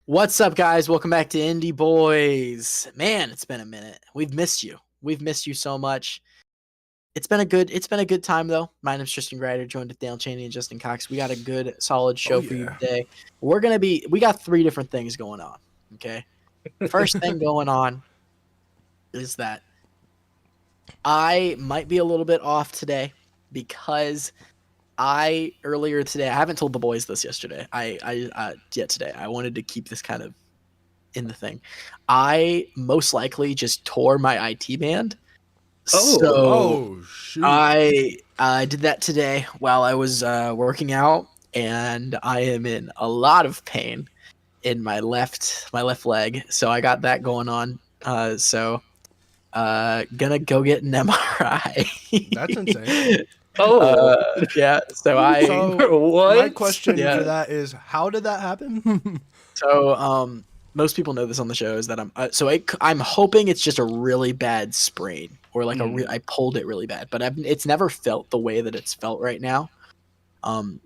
What's up, guys? Welcome back to Indy Boys. Man, it's been a minute. We've missed you. We've missed you so much. It's been a good time though. My name's Tristan Grider, joined with Dale Cheney and Justin Cox. We got a good, solid show for you today. We got three different things going on. Okay. First thing going on is that I might be a little bit off today because earlier today, I haven't told the boys this yesterday. Yet today. I wanted to keep this kind of in the thing. I most likely just tore my IT band. Shoot. I did that today while I was working out, and I am in a lot of pain in my left leg. So I got that going on. Gonna go get an MRI. That's insane. Yeah. So what? My question Yeah. for that is, how did that happen? So most people know this on the show is that I'm hoping it's just a really bad sprain or like I pulled it really bad, but it's never felt the way that it's felt right now.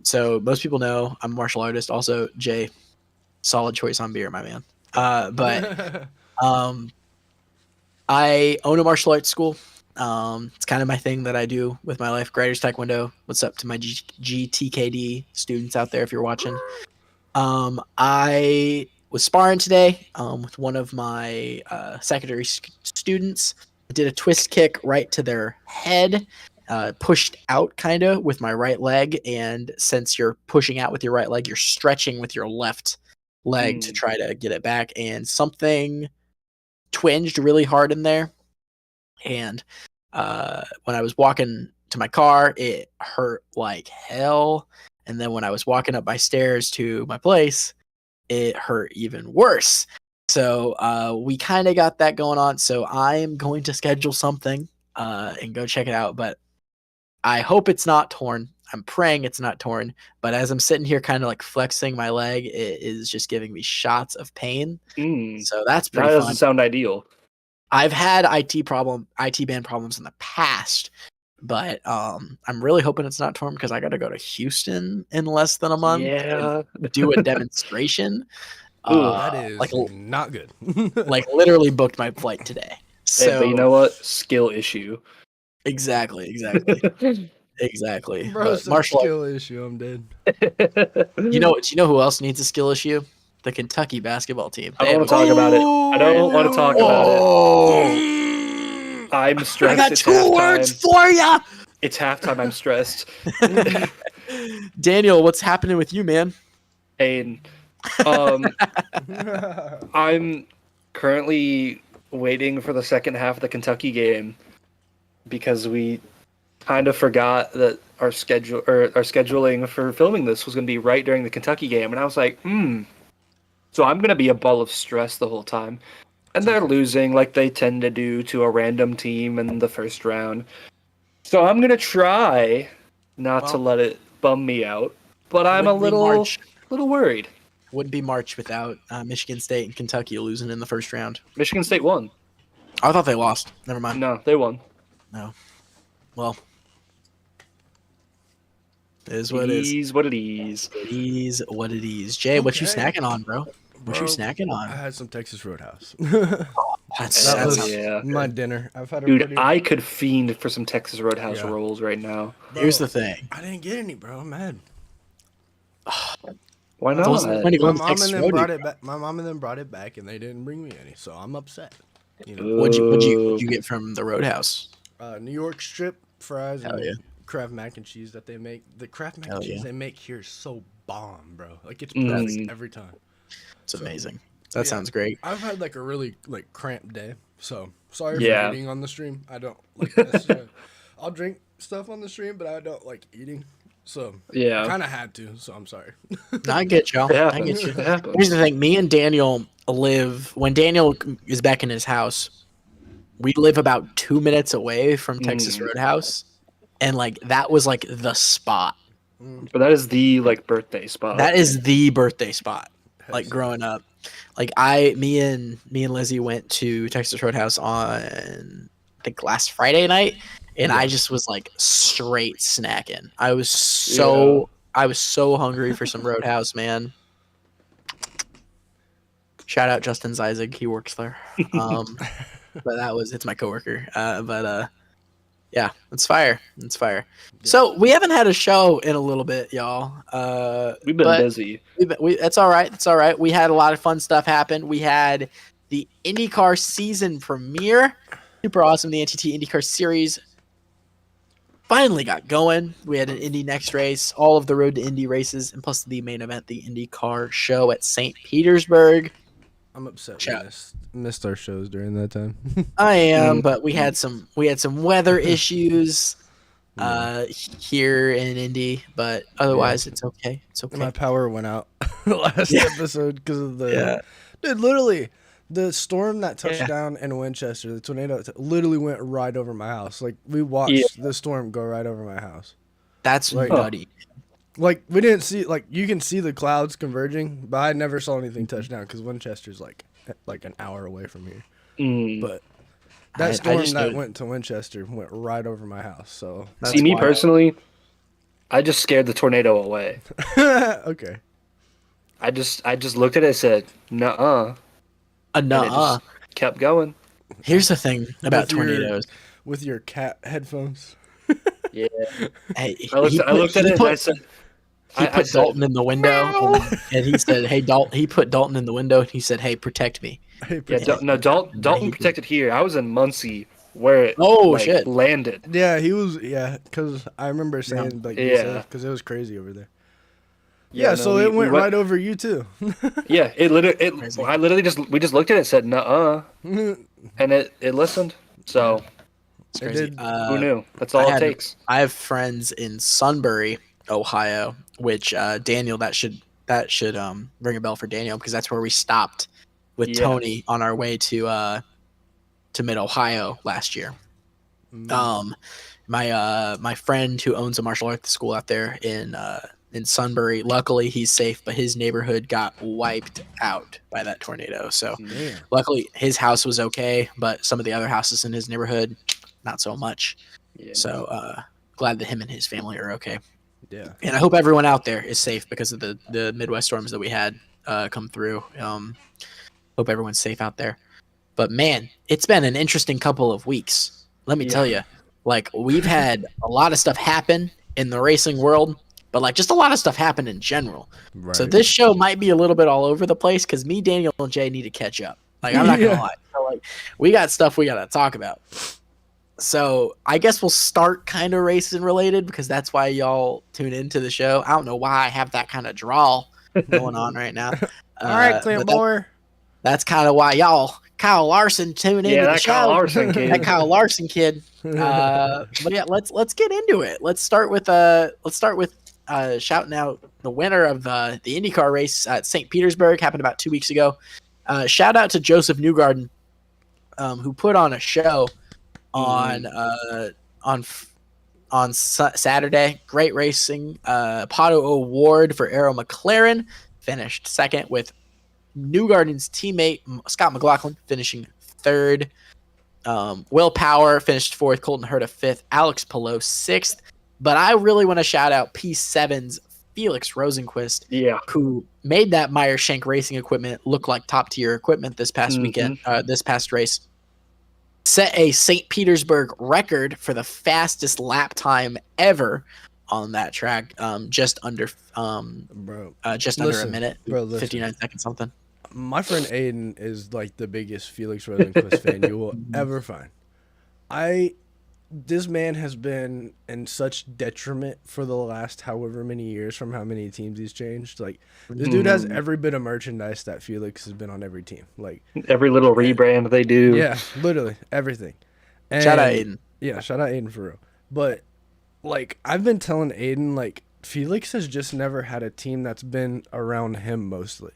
So most people know I'm a martial artist. Also, Jay, solid choice on beer, my man. But I own a martial arts school. It's kind of my thing that I do with my life. Graders Taekwondo. What's up to my GTKD students out there if you're watching? I was sparring today with one of my secondary students. I did a twist kick right to their head, pushed out kind of with my right leg. And since you're pushing out with your right leg, you're stretching with your left leg to try to get it back. And something twinged really hard in there. And when I was walking to my car, it hurt like hell. And then when I was walking up my stairs to my place, it hurt even worse. So we kind of got that going on. So I'm going to schedule something and go check it out. But I hope it's not torn. I'm praying it's not torn. But as I'm sitting here kind of like flexing my leg, it is just giving me shots of pain. So that's pretty fun. That doesn't sound ideal. I've had IT band problems in the past, but I'm really hoping it's not torn because I got to go to Houston in less than a month. Yeah, do a demonstration. That is not good. Like literally booked my flight today. So hey, but you know what? Skill issue. Exactly. Bro, it's a skill issue. I'm dead. Do you know who else needs a skill issue? The Kentucky basketball team. I don't want to talk about it. I don't want to talk about it. I'm stressed. I got two words for you. It's halftime. I'm stressed. Daniel, what's happening with you, man? Pain. I'm currently waiting for the second half of the Kentucky game because we kind of forgot that our scheduling for filming this was going to be right during the Kentucky game, and I was like, So I'm going to be a ball of stress the whole time. And they're losing like they tend to do to a random team in the first round. So I'm going to try not to let it bum me out. But I'm a little worried. Wouldn't be March without Michigan State and Kentucky losing in the first round. Michigan State won. I thought they lost. Never mind. No, they won. No. Well. It is what it is. It is what it is. It is what it is. Jay, what you snacking on, bro? What you snacking on? I had some Texas Roadhouse. That was my dinner. I've had I could fiend for some Texas Roadhouse rolls right now. Bro, here's the thing. I didn't get any, bro. I'm mad. Why not? My mom and them brought it back, and they didn't bring me any, so I'm upset. You know? What'd you get from the Roadhouse? New York strip fries and Kraft mac and cheese that they make. The Kraft mac and cheese they make here is so bomb, bro. Like it's perfect every time. It's amazing. That sounds great. I've had like a really cramped day, so sorry for eating on the stream. I don't like this. I'll drink stuff on the stream, but I don't like eating. So I kind of had to. So I'm sorry. I get y'all. I get you. Here's the thing. Me and Daniel live. When Daniel is back in his house, we live about 2 minutes away from Texas Roadhouse, and like that was like the spot. But that is the birthday spot. That is the birthday spot. Like growing up, like me and Lizzie went to Texas Roadhouse on I think last Friday night, and I just was like straight snacking. I was so hungry for some Roadhouse, man. Shout out Justin Zeisig. He works there. But it's my coworker. Yeah, it's fire. It's fire. So we haven't had a show in a little bit, y'all. We've been busy. That's all right. That's all right. We had a lot of fun stuff happen. We had the IndyCar season premiere. Super awesome. The NTT IndyCar series finally got going. We had an Indy Next race, all of the Road to Indy races, and plus the main event, the IndyCar show at St. Petersburg. I'm upset we missed our shows during that time. I am, but we had some weather issues here in Indy, but otherwise it's okay. It's okay. My power went out the last episode because of the dude. Literally, the storm that touched down in Winchester, the tornado, literally went right over my house. Like we watched the storm go right over my house. That's nutty. Like we didn't see, like you can see the clouds converging, but I never saw anything touch down because Winchester's like an hour away from here. But that storm that went to Winchester went right over my house. So see, me personally, I just scared the tornado away. Okay. I just looked at it and said, nuh-uh. Nuh-uh. Kept going. Here's the thing about tornadoes. With your cat headphones. Yeah. Hey, I looked at it and I said... He put Dalton in the window, and he said, "Hey, Dalton." He put Dalton in the window, and he said, "Hey, protect me." Dalton protected here. I was in Muncie, where it shit landed. Yeah, he was. Yeah, because I remember saying because it was crazy over there. Yeah, so it went right over you too. Yeah, we just looked at it and said, "Nuh-uh," and it listened. So it's crazy. Who knew? That's all it takes. I have friends in Sunbury, Ohio, which Daniel, that should ring a bell for Daniel because that's where we stopped with Tony on our way to Mid Ohio last year. My friend who owns a martial arts school out there in Sunbury, luckily he's safe, but his neighborhood got wiped out by that tornado. So luckily his house was okay, but some of the other houses in his neighborhood, not so much. Yeah. So glad that him and his family are okay. Yeah, and I hope everyone out there is safe because of the Midwest storms that we had come through. Hope everyone's safe out there. But man, it's been an interesting couple of weeks. Let me tell you, like we've had a lot of stuff happen in the racing world, but like just a lot of stuff happen in general. Right. So this show might be a little bit all over the place because me, Daniel, and Jay need to catch up. Like I'm not gonna lie, so, like we got stuff we gotta talk about. So I guess we'll start kind of racing related because that's why y'all tune into the show. I don't know why I have that kind of drawl going on right now. All right, Clearmore. That's kind of why y'all Kyle Larson tune into the show. Kyle Larson kid. That Kyle Larson kid. But yeah, let's get into it. Let's start with shouting out the winner of the IndyCar race at St. Petersburg. Happened about 2 weeks ago. Shout out to Joseph Newgarden, who put on a show on Saturday. Great racing. Pato Award for Arrow McLaren. Finished second with Newgarden's teammate Scott McLaughlin finishing third. Will Power finished fourth. Colton Herta fifth. Alex Palou sixth. But I really want to shout out P7's Felix Rosenquist, who made that Meyer Shank Racing equipment look like top tier equipment this past weekend. This past race. Set a St. Petersburg record for the fastest lap time ever on that track. Just under a minute, 59 seconds something. My friend Aiden is like the biggest Felix Rosenquist fan you will ever find. This man has been in such detriment for the last however many years from how many teams he's changed. Like this dude has every bit of merchandise that Felix has been on every team. Like every little rebrand they do. Yeah, literally everything. And, shout out Aiden. Yeah, shout out Aiden for real. But like I've been telling Aiden, like Felix has just never had a team that's been around him mostly.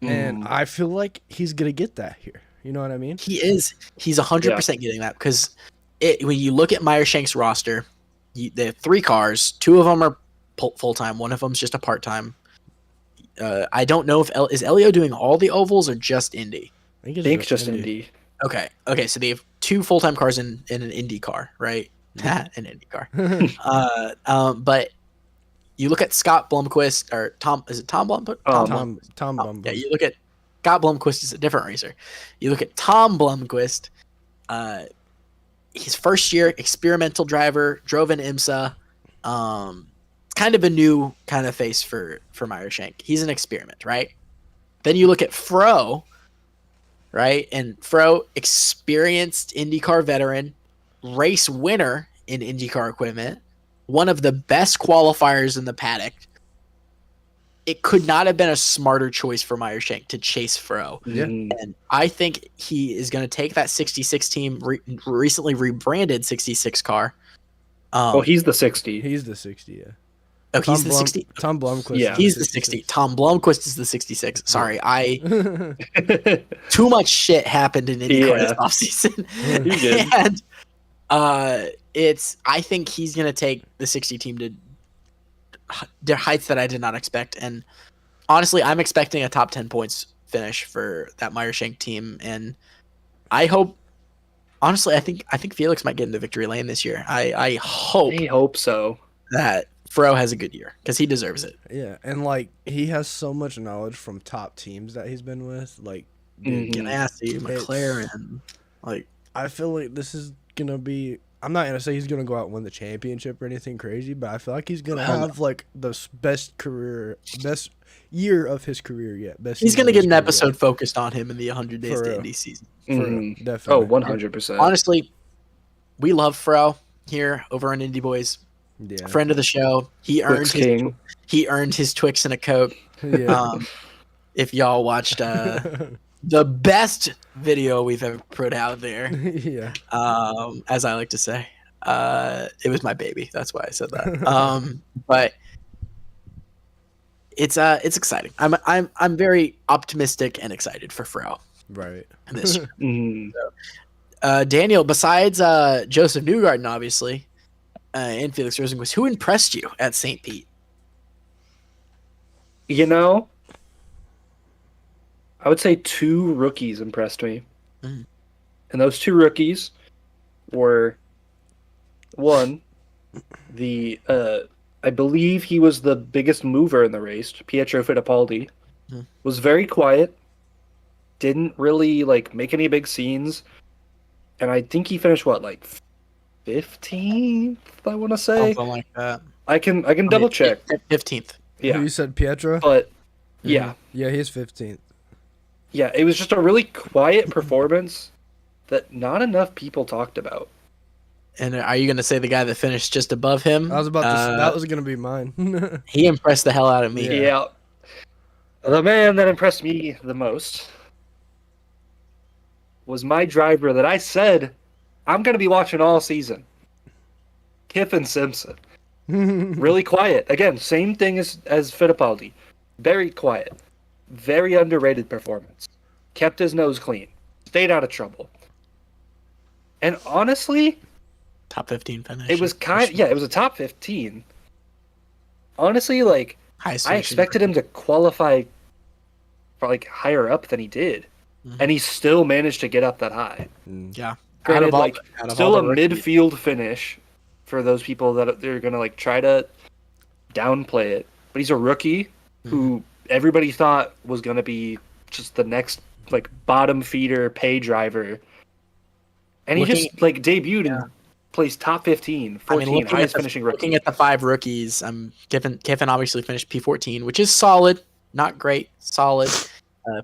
And I feel like he's gonna get that here. You know what I mean? He is. He's 100% getting that because when you look at Meyer Shank's roster, they have 3 cars. 2 of them are full time. 1 of them's just a part time. I don't know if is Elio doing all the ovals or just Indy. I think it's just Indy. Okay. So they have 2 full time cars in an Indy car, right? An Indy car. But you look at Scott Blomqvist or Tom. Is it Tom Blomqvist? Tom Blomqvist. Yeah. You look at Scott Blomqvist is a different racer. You look at Tom Blomqvist, his first year, experimental driver, drove in IMSA. Kind of a new kind of face for Meyershank. He's an experiment, right? Then you look at Fro, right? And Fro, experienced IndyCar veteran, race winner in IndyCar equipment, one of the best qualifiers in the paddock. It could not have been a smarter choice for Meyershank to chase Fro. Yeah. And I think he is going to take that 66 team, recently rebranded 66 car. He's the 60. He's the 60, yeah. Oh, he's the 60. Tom Blomqvist. Yeah. He's the 60. Tom Blomqvist is the 66. Sorry, too much shit happened in IndyCar this offseason. You did. And I think he's going to take the 60 team to heights that I did not expect. And honestly, I'm expecting a top 10 points finish for that Meyershank team. And I hope, honestly, I think Felix might get into victory lane this year. I hope so. That Fro has a good year because he deserves it. Yeah, and like he has so much knowledge from top teams that he's been with, like Ganassi, McLaren. Like, I feel like this is gonna be. I'm not gonna say he's gonna go out and win the championship or anything crazy, but I feel like he's gonna have like the best year of his career yet. He's gonna get an episode focused on him in the 100 Days to Indy season. Definitely. 100%. Honestly, we love Fro here over on Indy Boys. Yeah. Friend of the show. He earned his Twix and a Coke. Yeah. If y'all watched the best video we've ever put out there. Yeah. As I like to say. It was my baby. That's why I said that. But it's exciting. I'm very optimistic and excited for Fro. Right. This year. So, Daniel, besides Joseph Newgarden, obviously, and Felix Rosenquist, who impressed you at St. Pete? You know, I would say 2 rookies impressed me. And those 2 rookies were, one, I believe he was the biggest mover in the race, Pietro Fittipaldi. Was very quiet, didn't really like make any big scenes, and I think he finished 15th, I want to say. Something like that. I can double check. 15th. Yeah. You said Pietro? But yeah. Yeah, he's 15th. Yeah, it was just a really quiet performance that not enough people talked about. And are you going to say the guy that finished just above him? I was about to say, that was going to be mine. He impressed the hell out of me. Yeah. The man that impressed me the most was my driver that I said I'm going to be watching all season. Kiffin Simpson. Really quiet. Again, same thing as Fittipaldi. Very quiet. Very underrated performance. Kept his nose clean. Stayed out of trouble. And honestly, top 15 finish. It was it was a top 15. Honestly, like, I expected him to qualify for like higher up than he did. And he still managed to get up that high. Yeah. Granted, still a midfield finish for those people that they're going to like try to downplay it. But he's a rookie who everybody thought was going to be just the next like bottom feeder pay driver. And he just like debuted and placed top 15, 14, highest finishing rookie. Looking at the 5 rookies, Kiffin obviously finished P14, which is solid. Not great, solid.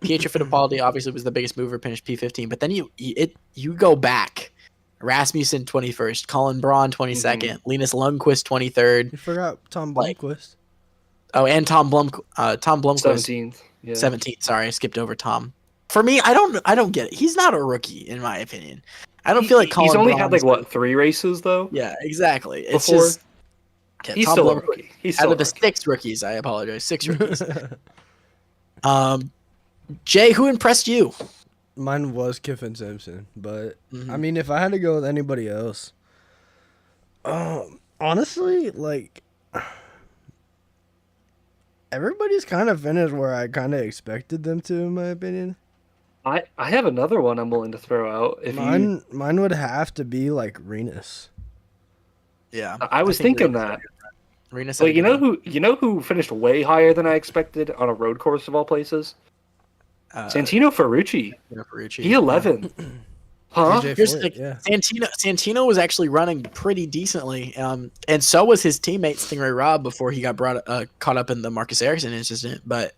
Pietro Fittipaldi obviously was the biggest mover, finished P15. But then you go back. Rasmussen 21st, Colin Braun 22nd, Linus Lundqvist 23rd. You forgot Tom Blomqvist. And Tom Blomqvist 17th. Yeah. 17th. Sorry, I skipped over Tom. For me, I don't get it. He's not a rookie in my opinion. I don't feel like Colin He's only Braun had like 3 races though? Yeah, exactly. It's before. Just he's still a rookie. He's still out of the 6 rookies, I apologize. 6 rookies. Jay, who impressed you? Mine was Kiffin Simpson, but I mean, if I had to go with anybody else, honestly, like everybody's kind of finished where I kind of expected them to, in my opinion. I have another one I'm willing to throw out. Mine would have to be like Renus. Yeah, I was thinking that. Renus, like, you know who finished way higher than I expected on a road course of all places? Santino Ferrucci. Ferrucci. E11. Huh? AJ Here's Foyt, the yeah. Santino was actually running pretty decently, and so was his teammate Stingray Robb before he got caught up in the Marcus Ericsson incident. But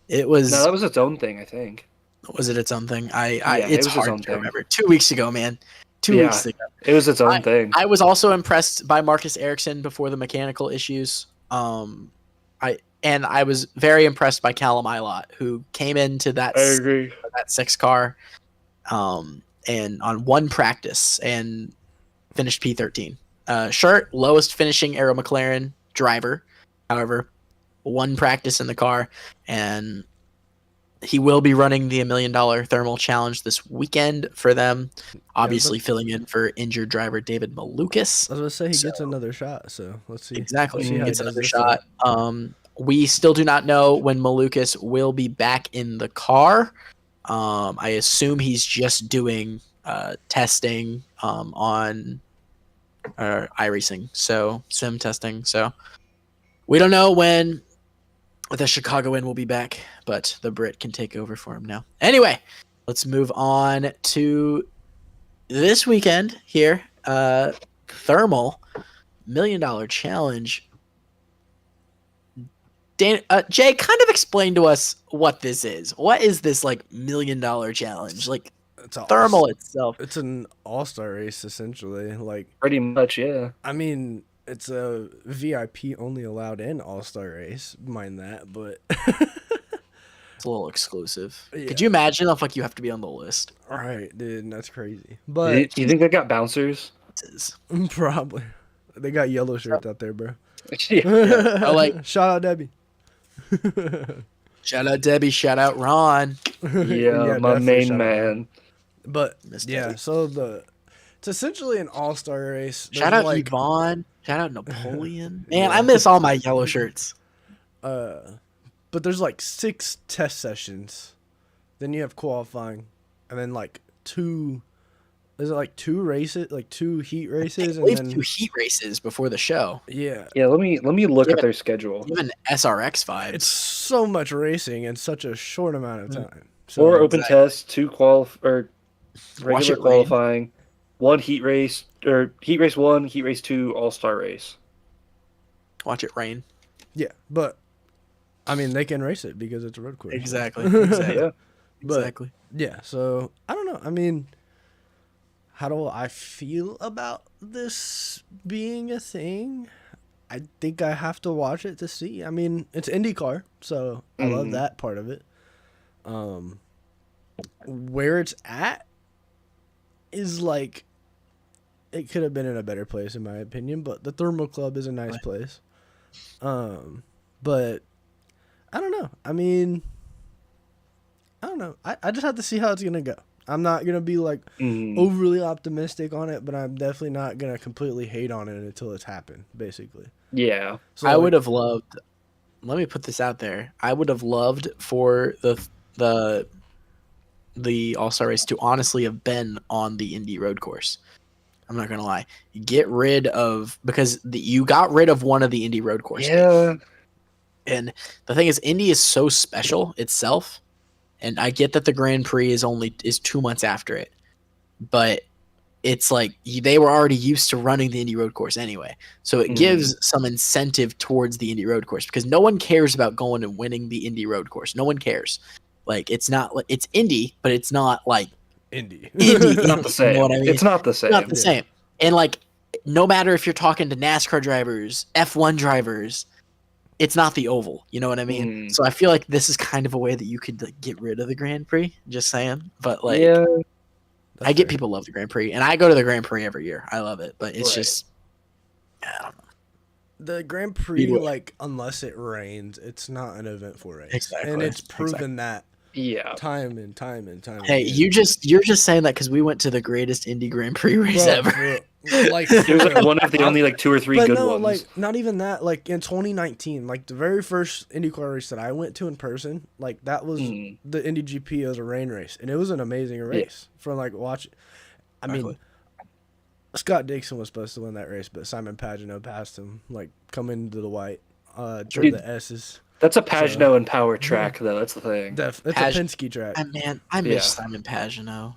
it was No, that was its own thing, I think. Was it its own thing? It It's was its hard own to thing. remember. 2 weeks ago, man. 2 weeks ago. It was its own thing. I was also impressed by Marcus Ericsson before the mechanical issues. I was very impressed by Callum Ilott, who came into that 6 car and on one practice and finished P13. Shirt, lowest finishing Aero McLaren driver. However, one practice in the car, and he will be running the $1 million thermal challenge this weekend for them. Obviously, filling in for injured driver David Malukas. I was going to say he gets another shot, so let's see. Exactly, he gets another shot. We still do not know when Malukas will be back in the car. I assume he's just doing testing on iRacing, so sim testing. So we don't know when the Chicagoan will be back, but the Brit can take over for him now. Anyway, let's move on to this weekend here. Thermal $1 million challenge. Jay, kind of explain to us what this is. What is this like $1 million challenge? Like it's thermal itself. It's an all-star race essentially. Like pretty much, yeah. I mean, it's a VIP only allowed in all-star race, mind that, but it's a little exclusive. Yeah. Could you imagine if like you have to be on the list? All right, dude, that's crazy. But do you think they got bouncers? Probably. They got yellow shirts out there, bro. I like shout out Debbie. Shout out Debbie, shout out Ron. Yeah, my main man. But yeah, so it's essentially an all-star race. Shout out Yvonne. Shout out Napoleon. Man, I miss all my yellow shirts. But there's like 6 test sessions. Then you have qualifying, and then like 2. Is it like 2 races, like 2 heat races, and then 2 heat races before the show? Yeah. Yeah. Let me look at their schedule. Even SRX vibes. It's so much racing in such a short amount of time. So 4 open tests, 2 regular qualifying, 1 heat race, or heat race 1, heat race 2, all-star race. Watch it rain. Yeah, but I mean they can race it because it's a road course. Exactly. Yeah. Exactly. Yeah. So I don't know. I mean, how do I feel about this being a thing? I think I have to watch it to see. I mean, it's IndyCar, so I love that part of it. Where it's at is like, it could have been in a better place in my opinion, but the Thermal Club is a nice place. But I don't know. I mean, I don't know. I just have to see how it's going to go. I'm not going to be like overly optimistic on it, but I'm definitely not going to completely hate on it until it's happened, basically. Yeah. So I would have loved, let me put this out there. I would have loved for the All-Star race to honestly have been on the Indy road course. I'm not going to lie. Because you got rid of one of the Indy road courses. Yeah. And the thing is, Indy is so special itself. And I get that the Grand Prix is 2 months after it, but it's like they were already used to running the Indy road course anyway. So it gives some incentive towards the Indy road course because no one cares about going and winning the Indy road course. No one cares. Like it's not like it's Indy, but it's not like Indy. It's not the same. You know what I mean? It's not the same. Not the same. And like, no matter if you're talking to NASCAR drivers, F1 drivers, it's not the oval. You know what I mean? So I feel like this is kind of a way that you could like get rid of the Grand Prix. Just saying. But like, yeah, I get people love the Grand Prix, and I go to the Grand Prix every year. I love it, but it's just, I don't know. The Grand Prix, like, unless it rains, it's not an eventful race. Exactly. And it's proven that time and time and time Hey, again. you're just saying that because we went to the greatest Indy Grand Prix race ever. Like, it was like one of the only like 2 or 3 good ones. Like not even that. Like in 2019, like the very first IndyCar race that I went to in person, like that was the Indy GP. It was a rain race, and it was an amazing race from like watching. I mean, Scott Dixon was supposed to win that race, but Simon Pagenaud passed him, like coming to the white, the S's. That's a Pagano and Power track, though. That's the thing. It's a Penske track. I miss Simon Pagano.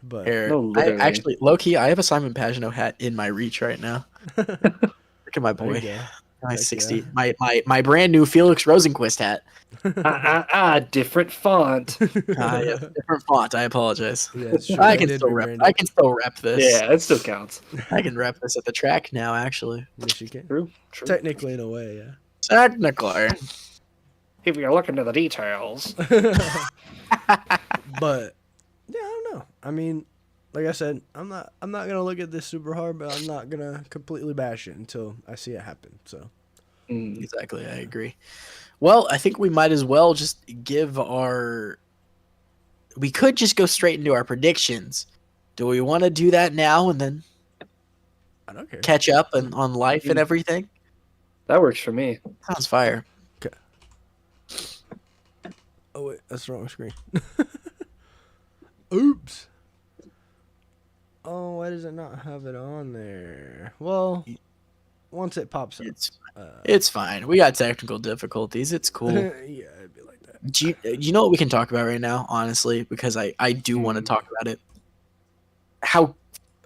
But Here, no, I literally. actually, low key, I have a Simon Pagano hat in my reach right now. Look at my boy. My 60. Yeah. My brand new Felix Rosenquist hat. Different font. Yeah, different font. I apologize. Yeah, sure. I can still rep this. Yeah, it still counts. I can rep this at the track now, actually. Yes, you can. True. Technically, in a way, yeah. Technically. If you're looking at the details. But yeah, I don't know. I mean, like I said, I'm not gonna look at this super hard, but I'm not gonna completely bash it until I see it happen. So exactly, I agree. Well, I think we might as well just give our. We could just go straight into our predictions. Do we want to do that now and then? I don't care. Catch up on life and everything. That works for me. Sounds fire. Okay. Oh wait, that's the wrong screen. Oops. Oh, why does it not have it on there? Well, once it pops up. It's fine. We got technical difficulties. It's cool. Yeah, it'd be like that. Do you know what we can talk about right now, honestly? Because I do want to talk about it.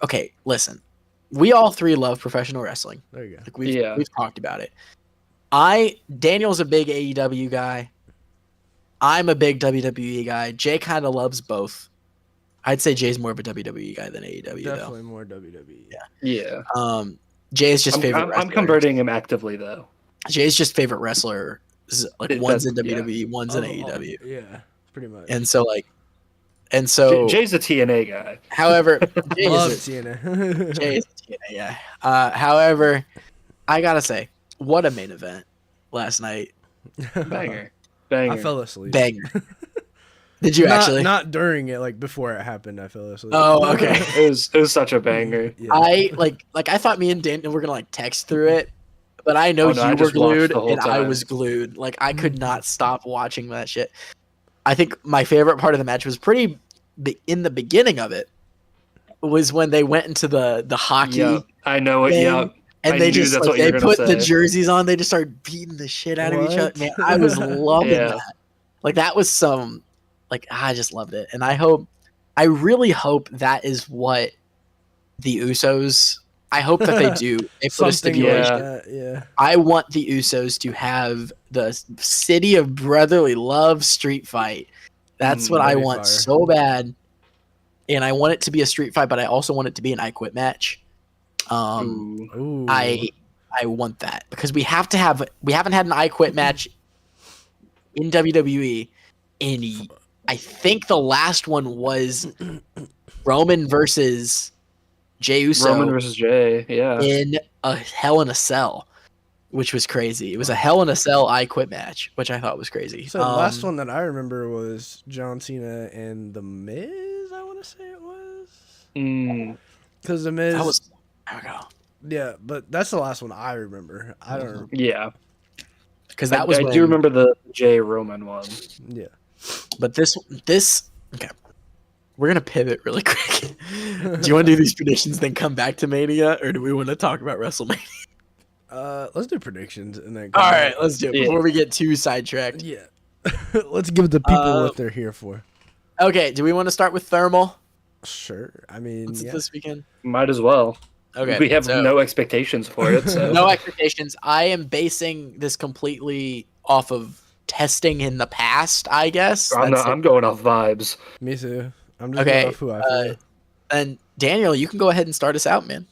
Okay, listen. We all three love professional wrestling. There you go. Like we've talked about it. Daniel's a big AEW guy. I'm a big WWE guy. Jay kind of loves both. I'd say Jay's more of a WWE guy than AEW. Definitely more WWE. Yeah. Jay's just favorite wrestler. I'm converting him actively, though. Jay's just favorite wrestler. Like one's in WWE, one's in AEW. Yeah, pretty much. And so Jay's a TNA guy. However, Jay Love is TNA. Jay is a TNA, yeah. However, I gotta say, what a main event last night. Banger. I fell asleep. Banger. Did you actually? Not during it, like before it happened. I fell asleep. Oh, okay. It was such a banger. Yeah. I thought me and Daniel were gonna like text through it, but I know you were glued and I was glued. Like I could not stop watching that shit. I think my favorite part of the match was in the beginning of it was when they went into the hockey. Yep. I know it. Yeah. And they just they put the jerseys on. They just started beating the shit out of each other. Man, I was loving that. Like that was some. Like I just loved it, and I really hope that is what the Usos. I hope that they do. They put a stipulation. Yeah. I want the Usos to have the City of Brotherly Love street fight. That's what I want so bad, and I want it to be a street fight, but I also want it to be an I Quit match. Ooh. I want that because we haven't had an I Quit match in WWE in. I think the last one was Roman versus Jey Uso. Roman versus Jay, yeah. In a Hell in a Cell, which was crazy. It was a Hell in a Cell I Quit match, which I thought was crazy. So the last one that I remember was John Cena and The Miz, I want to say it was. Because The Miz... That was... There we go. Yeah, but that's the last one I remember. I don't remember. Yeah. Because that was I do remember the Jay Roman one. Yeah. But this okay. We're gonna pivot really quick. Do you want to do these predictions, then come back to Mania, or do we want to talk about WrestleMania? Let's do predictions and then. All right, let's do it before we get too sidetracked. Yeah, let's give the people what they're here for. Okay, do we want to start with Thermal? Sure. I mean, this weekend. Might as well. Okay, we have no expectations for it. So. No expectations. I am basing this completely off of testing in the past, I guess. I'm going off vibes. Me too. I'm just going off who I feel. And Daniel, you can go ahead and start us out, man.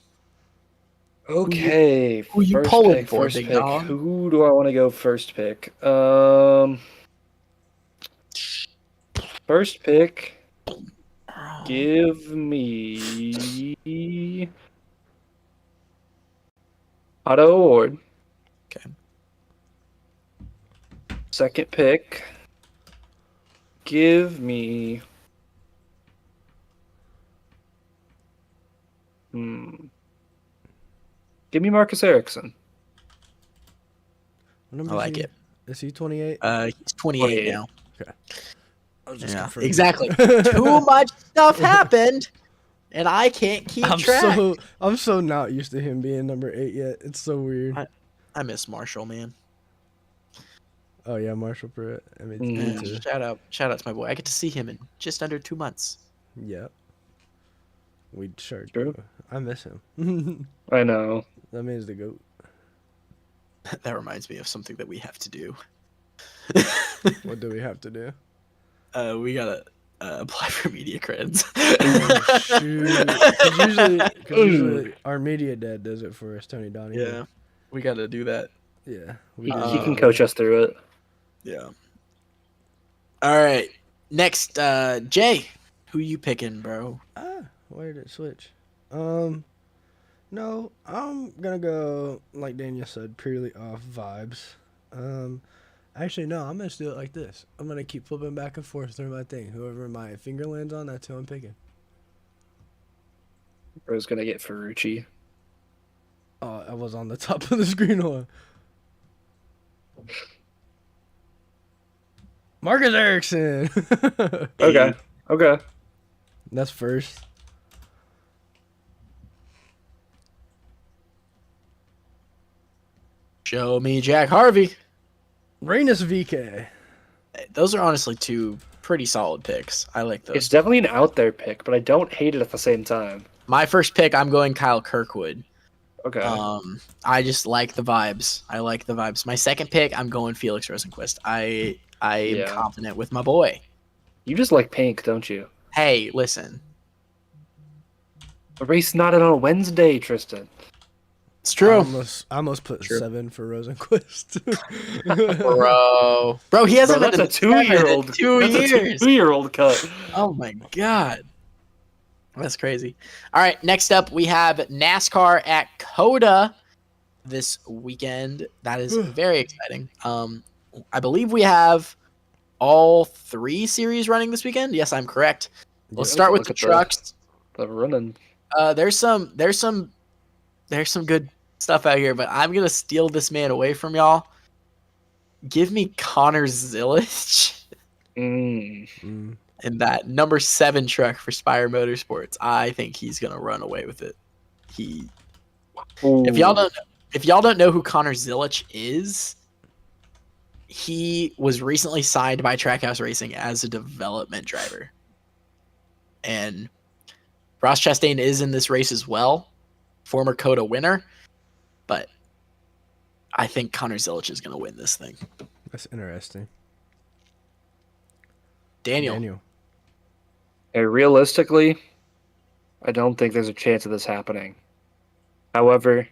Okay. Who you pulling for, big dog? Who do I want to go first pick? First pick. Give me Otto Award. Okay. Second pick. Give me. Give me Marcus Ericsson. I like it. Is he 28? He's 28 now. Okay. I was just confirming. Exactly. Too much stuff happened, and I can't keep track. I'm so not used to him being number 8 yet. It's so weird. I miss Marshall, man. Oh yeah, Marshall Pruitt. I mean, Yeah, shout out to my boy. I get to see him in just under 2 months. Yep. We sure True. do. I miss him. I know. That means the goat. That reminds me of something that we have to do. What do we have to do? We gotta apply for media credits. Oh, shoot. Because usually our media dad does it for us, Tony Donnie. Yeah, we gotta do that. Yeah. He can coach us through it. Yeah. All right. Next, Jay, who you picking, bro? Why did it switch? No, I'm gonna go like Daniel said, purely off vibes. Actually no, I'm gonna do it like this. I'm gonna keep flipping back and forth through my thing. Whoever my finger lands on, that's who I'm picking. Bro's gonna get Ferrucci. Oh, I was on the top of the screen. Hold on. Marcus Ericsson. Okay. That's first. Show me Jack Harvey. Rainus VK. Those are honestly two pretty solid picks. I like those. It's definitely an out there pick, but I don't hate it at the same time. My first pick, I'm going Kyle Kirkwood. Okay. I just like the vibes. I like the vibes. My second pick, I'm going Felix Rosenqvist. I am confident with my boy. You just like pink, don't you? Hey, listen. The race not on a Wednesday, Tristan. It's true. I almost put 7 for Rosenqvist. Bro, he hasn't That's been a 2-year-old. 2 years. 2-year-old cut. Oh my god. That's crazy. All right, next up we have NASCAR at COTA this weekend. That is very exciting. I believe we have all 3 series running this weekend. Yes, I'm correct. Let's start with the trucks. The running. There's some good stuff out here, but I'm gonna steal this man away from y'all. Give me Connor Zilic in that number 7 truck for Spire Motorsports. I think he's gonna run away with it. If y'all don't know who Connor Zilic is, he was recently signed by Trackhouse Racing as a development driver, and Ross Chastain is in this race as well. Former COTA winner, but I think Connor Zilic is going to win this thing. That's interesting. Daniel. Hey, realistically, I don't think there's a chance of this happening. However,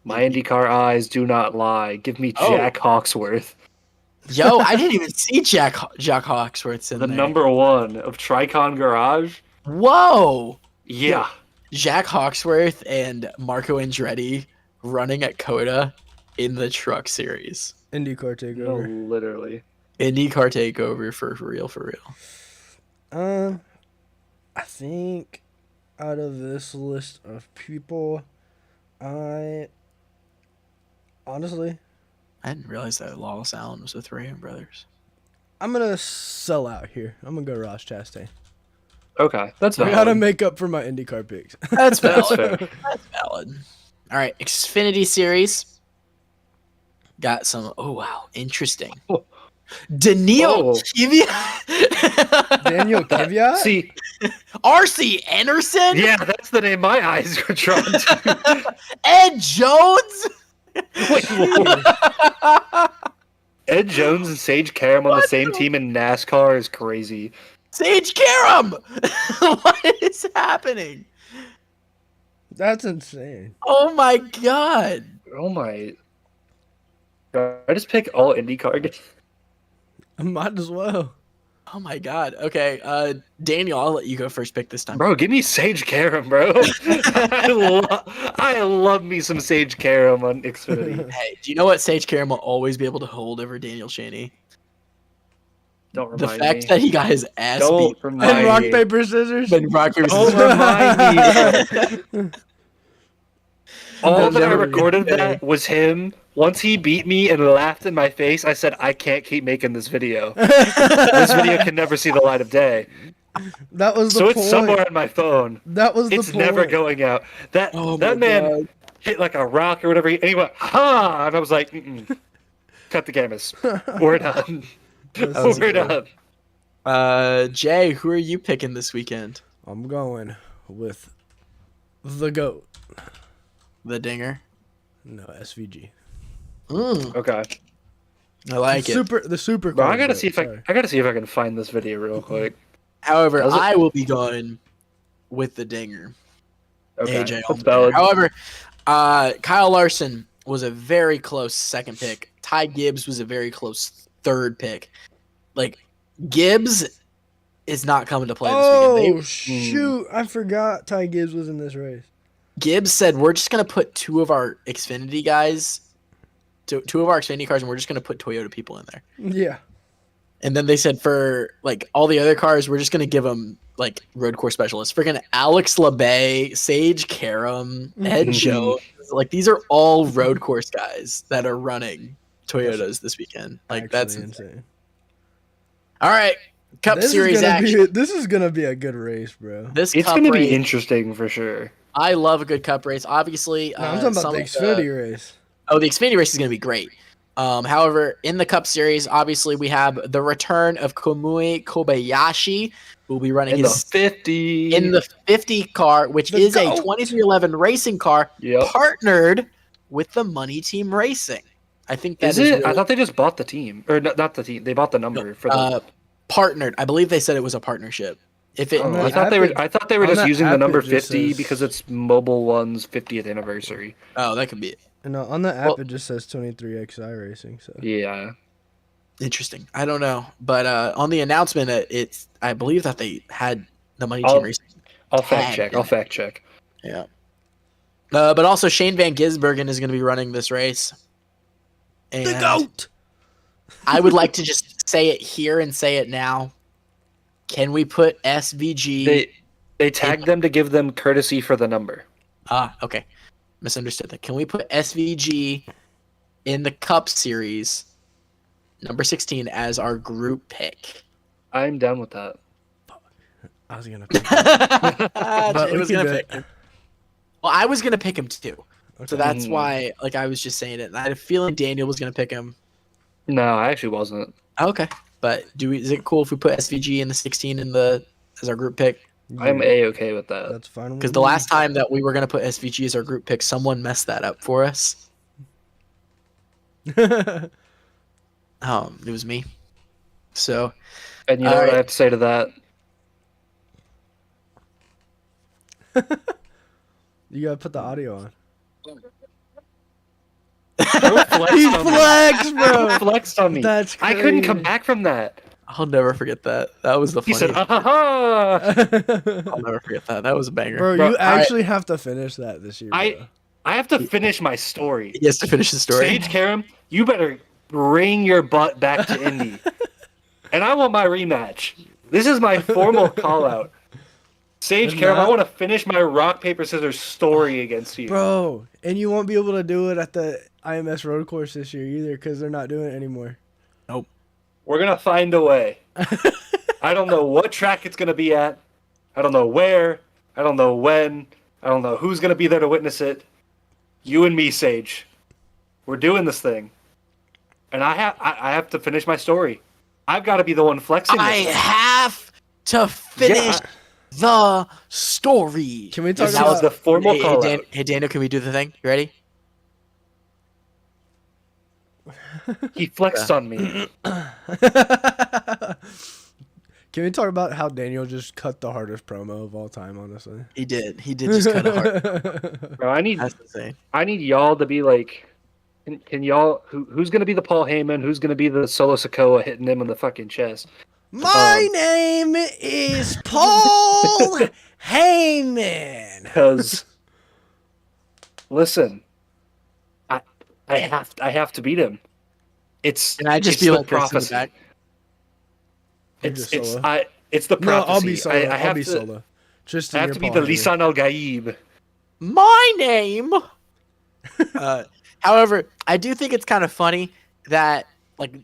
my IndyCar eyes do not lie. Give me Jack Hawksworth. Yo, I didn't even see Jack Hawksworth's in the there. Number 1 of Tricon Garage. Whoa. Yeah. Jack Hawksworth and Marco Andretti running at COTA in the truck series. IndyCar takeover. No, literally. IndyCar takeover for real. I think out of this list of people, I didn't realize that Lawless Allen was with Ray Brothers. I'm gonna sell out here. I'm gonna go Ross Chastain. Okay, that's valid. I gotta make up for my IndyCar picks. That's valid. fair. That's valid. All right, Xfinity Series. Got some. Oh wow, interesting. Daniil Kvyat. Daniel Kvyat. See, RC Anderson. yeah, that's the name my eyes are drawn to. Ed Jones. Wait, what? Ed Jones and Sage Karam on the same team in NASCAR is crazy. Sage Karam. What is happening? That's insane. Oh my god. Oh my. Did I just pick all IndyCar games? Might as well. Oh my god. Okay, Daniel, I'll let you go first pick this time. Bro, give me Sage Karam, bro. I love me some Sage Karam on Xfinity. Hey, do you know what Sage Karam will always be able to hold over Daniel Cheney? Don't The remind me. fact that he got his ass Don't beat. remind And rock, me. paper, scissors. But rock, paper, Don't scissors. remind me. All that I never recorded get that was him. Once he beat me and laughed in my face, I said, I can't keep making this video. This video can never see the light of day. That was the So point. it's somewhere on my phone. That was the It's point. never going out. Oh my That man God. hit like a rock or whatever, and he went, ha! And I was like, mm-mm. cut the cameras. We're done. We're done. Jay, who are you picking this weekend? I'm going with the GOAT. The Dinger. No, SVG. Okay. I like it. The super. Bro, I gotta see if I can find this video real quick. However, I will be going with the Dinger. Okay. AJ That's valid. However, Kyle Larson was a very close second pick. Ty Gibbs was a very close third pick. Like, Gibbs is not coming to play this weekend. Shoot. I forgot Ty Gibbs was in this race. Gibbs said, we're just going to put two of our Xfinity guys, two of our Xfinity cars, and we're just going to put Toyota people in there. Yeah. And then they said for, like, all the other cars, we're just going to give them, like, road course specialists. Freaking Alex LeBay, Sage Karam, Ed Jones. Like, these are all road course guys that are running Toyotas this weekend. Like, that's insane. All right. Cup Series action. This is going to be a good race, bro. It's going to be interesting for sure. I love a good Cup race. Obviously, I'm talking about the Xfinity race. Oh, the Xfinity race is going to be great. However, in the Cup Series, obviously, we have the return of Kamui Kobayashi, who will be running in the 50 car, which is a 2311 racing car partnered with the Money Team Racing. I think that is it. Really... I thought they just bought the team, or not the team. They bought the number for the partnered. I believe they said it was a partnership. If it, I thought they were just using the number 50 because it's Mobile One's 50th anniversary. Oh, that could be it. No, on the app it just says 23XI Racing. So yeah, interesting. I don't know, but on the announcement, I believe that they had the Money Team Racing. I'll fact check. Yeah. But also Shane Van Gisbergen is going to be running this race. And the GOAT. I would like to just say it here and say it now. Can we put SVG? They tagged them to give them courtesy for the number. Okay. Misunderstood that. Can we put SVG in the Cup Series, number 16, as our group pick? I'm down with that. I was going to pick him. Well, I was going to pick him too. Okay. So that's why I was just saying it. And I had a feeling Daniel was going to pick him. No, I actually wasn't. Okay. But is it cool if we put SVG in the 16 as our group pick? I'm A-okay with that. That's fine. Because the last time that we were going to put SVG as our group pick, someone messed that up for us. It was me. So. And you know what I have to say to that? You got to put the audio on. He flexed, bro. He flexed on me. That's crazy. I couldn't come back from that. I'll never forget that. That was the funniest. He said, "Ha!" I'll never forget that. That was a banger. Bro, you actually have to finish that this year. I have to finish my story. He has to finish the story. Sage Karam, you better bring your butt back to Indy. And I want my rematch. This is my formal call out. Sage Karam, I want to finish my rock, paper, scissors story against you. Bro, and you won't be able to do it at the IMS road course this year either because they're not doing it anymore. Nope. We're going to find a way. I don't know what track it's going to be at. I don't know where. I don't know when. I don't know who's going to be there to witness it. You and me, Sage. We're doing this thing. And I have to finish my story. I've got to be the one flexing I have to finish the story. Can we talk about... That was the formal call out. Hey, Daniel, can we do the thing? You ready? He flexed on me. Can we talk about how Daniel just cut the hardest promo of all time, honestly? He did just cut it hard. Bro, I need y'all to be like, can y'all, who's going to be the Paul Heyman? Who's going to be the Solo Sikoa hitting him in the fucking chest? My name is Paul Heyman. Because, listen, I have to beat him. Can I just be like prophecy? It's the prophecy. No, I'll be solo. I have to be solo. Tristan, I have to be the Lisan Al Gaib. My name. However, I do think it's kind of funny that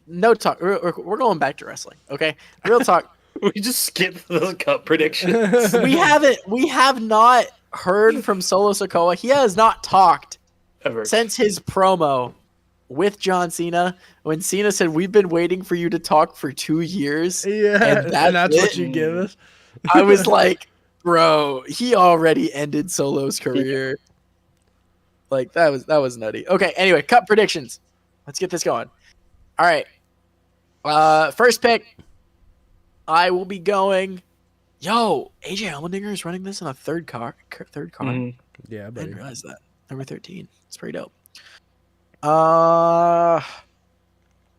no talk. We're going back to wrestling. Okay, real talk. We just skipped those Cup predictions. We have not heard from Solo Sikoa. He has not talked ever since his promo with John Cena when Cena said, "We've been waiting for you to talk for 2 years." Yeah, and that's it. what you give us. I was like, bro, he already ended Solo's career. Like that was nutty. Okay, anyway, cut predictions. Let's get this going. All right. First pick. I will be going. Yo, AJ Allmendinger is running this in a third car. Mhm. Yeah, I buddy. didn't realize that. Number 13. It's pretty dope.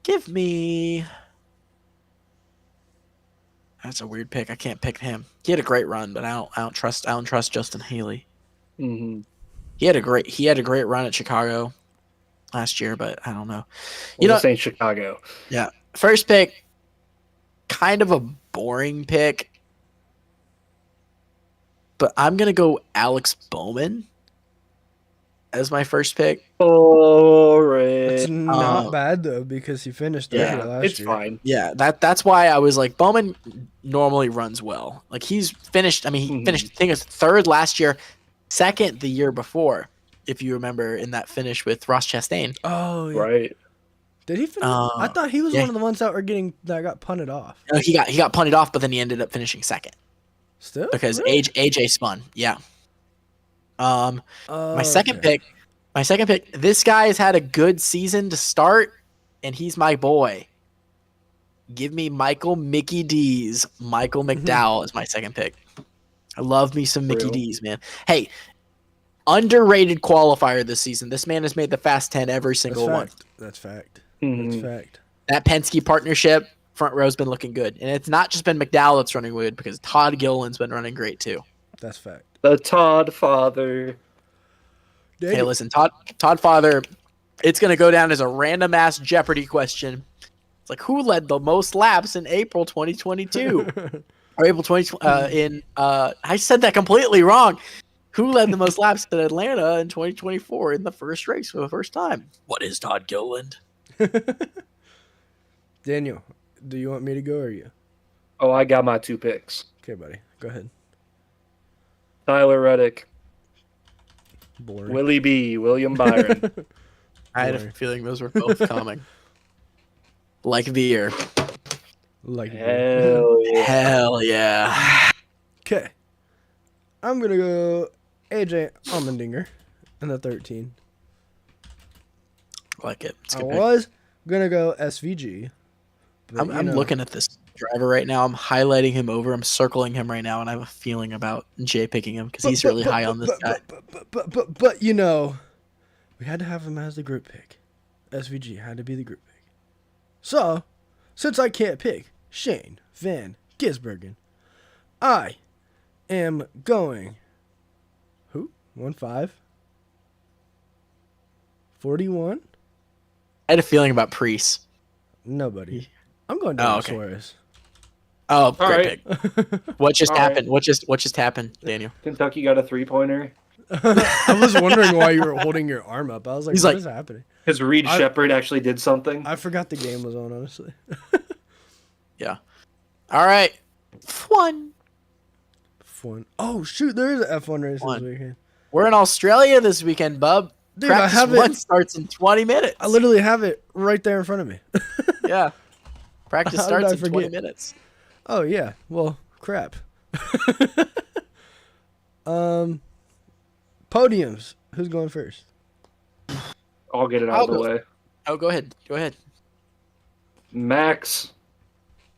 Give me. That's a weird pick. I can't pick him. He had a great run, but I don't trust Justin Haley. Mm-hmm. He had a great run at Chicago last year, but I don't know. This ain't Chicago. Yeah. First pick, kind of a boring pick, but I'm gonna go Alex Bowman as my first pick. It's not bad though because he finished third last year. It's fine. Yeah, that's why I was like, Bowman normally runs well. Like he's finished. I mean, he finished. I think it's third last year, second the year before, if you remember in that finish with Ross Chastain. Oh, yeah. Right. Did he finish? I thought he was one of the ones that got punted off. No, he got punted off, but then he ended up finishing second. Still, because really? AJ spun. Yeah. My second pick. This guy has had a good season to start, and he's my boy. Give me Mickey D's. Michael McDowell is my second pick. I love me some Mickey D's, man. Hey, underrated qualifier this season. This man has made the Fast 10 every single one. That's fact. Mm-hmm. That's fact. That Penske partnership, front row's been looking good. And it's not just been McDowell that's running good, because Todd Gilliland's been running great too. That's fact. The Todd father. Hey, listen, Todd Father, it's going to go down as a random ass Jeopardy question. It's like, who led the most laps in April 2022? Or April 20 I said that completely wrong. Who led the most laps in Atlanta in 2024 in the first race for the first time? What is Todd Gilliland? Daniel, do you want me to go or you? Oh, I got my 2 picks. Okay, buddy. Go ahead. Tyler Reddick. Boring. Willie B. William Byron. I had a feeling those were both coming. Like beer. Like Hell yeah. Hell yeah. Okay. I'm going to go AJ Allmendinger in the 13. Like it. I was going to go SVG. I'm looking at this driver right now. I'm highlighting him over. I'm circling him right now, and I have a feeling about Jay picking him because he's really high on this guy. But you know, we had to have him as the group pick. SVG had to be the group pick. So, since I can't pick Shane Van Gisbergen, I am going. Who? 1-5? 41? I had a feeling about Priest. Nobody. I'm going to Suarez. Oh, great right. pick. What just happened? What just happened, Daniel? Kentucky got a 3-pointer. I was wondering why you were holding your arm up. I was like, what is happening? Because Reed Shepard actually did something. I forgot the game was on, honestly. Yeah. All right. F1. Oh, shoot. There is an F1 race this weekend. We're in Australia this weekend, bub. Dude, Practice 1 starts in 20 minutes. I literally have it right there in front of me. Yeah. Practice starts in 20 minutes. Oh, yeah. Well, crap. Podiums. Who's going first? I'll get it out of the way. Oh, go ahead. Go ahead. Max,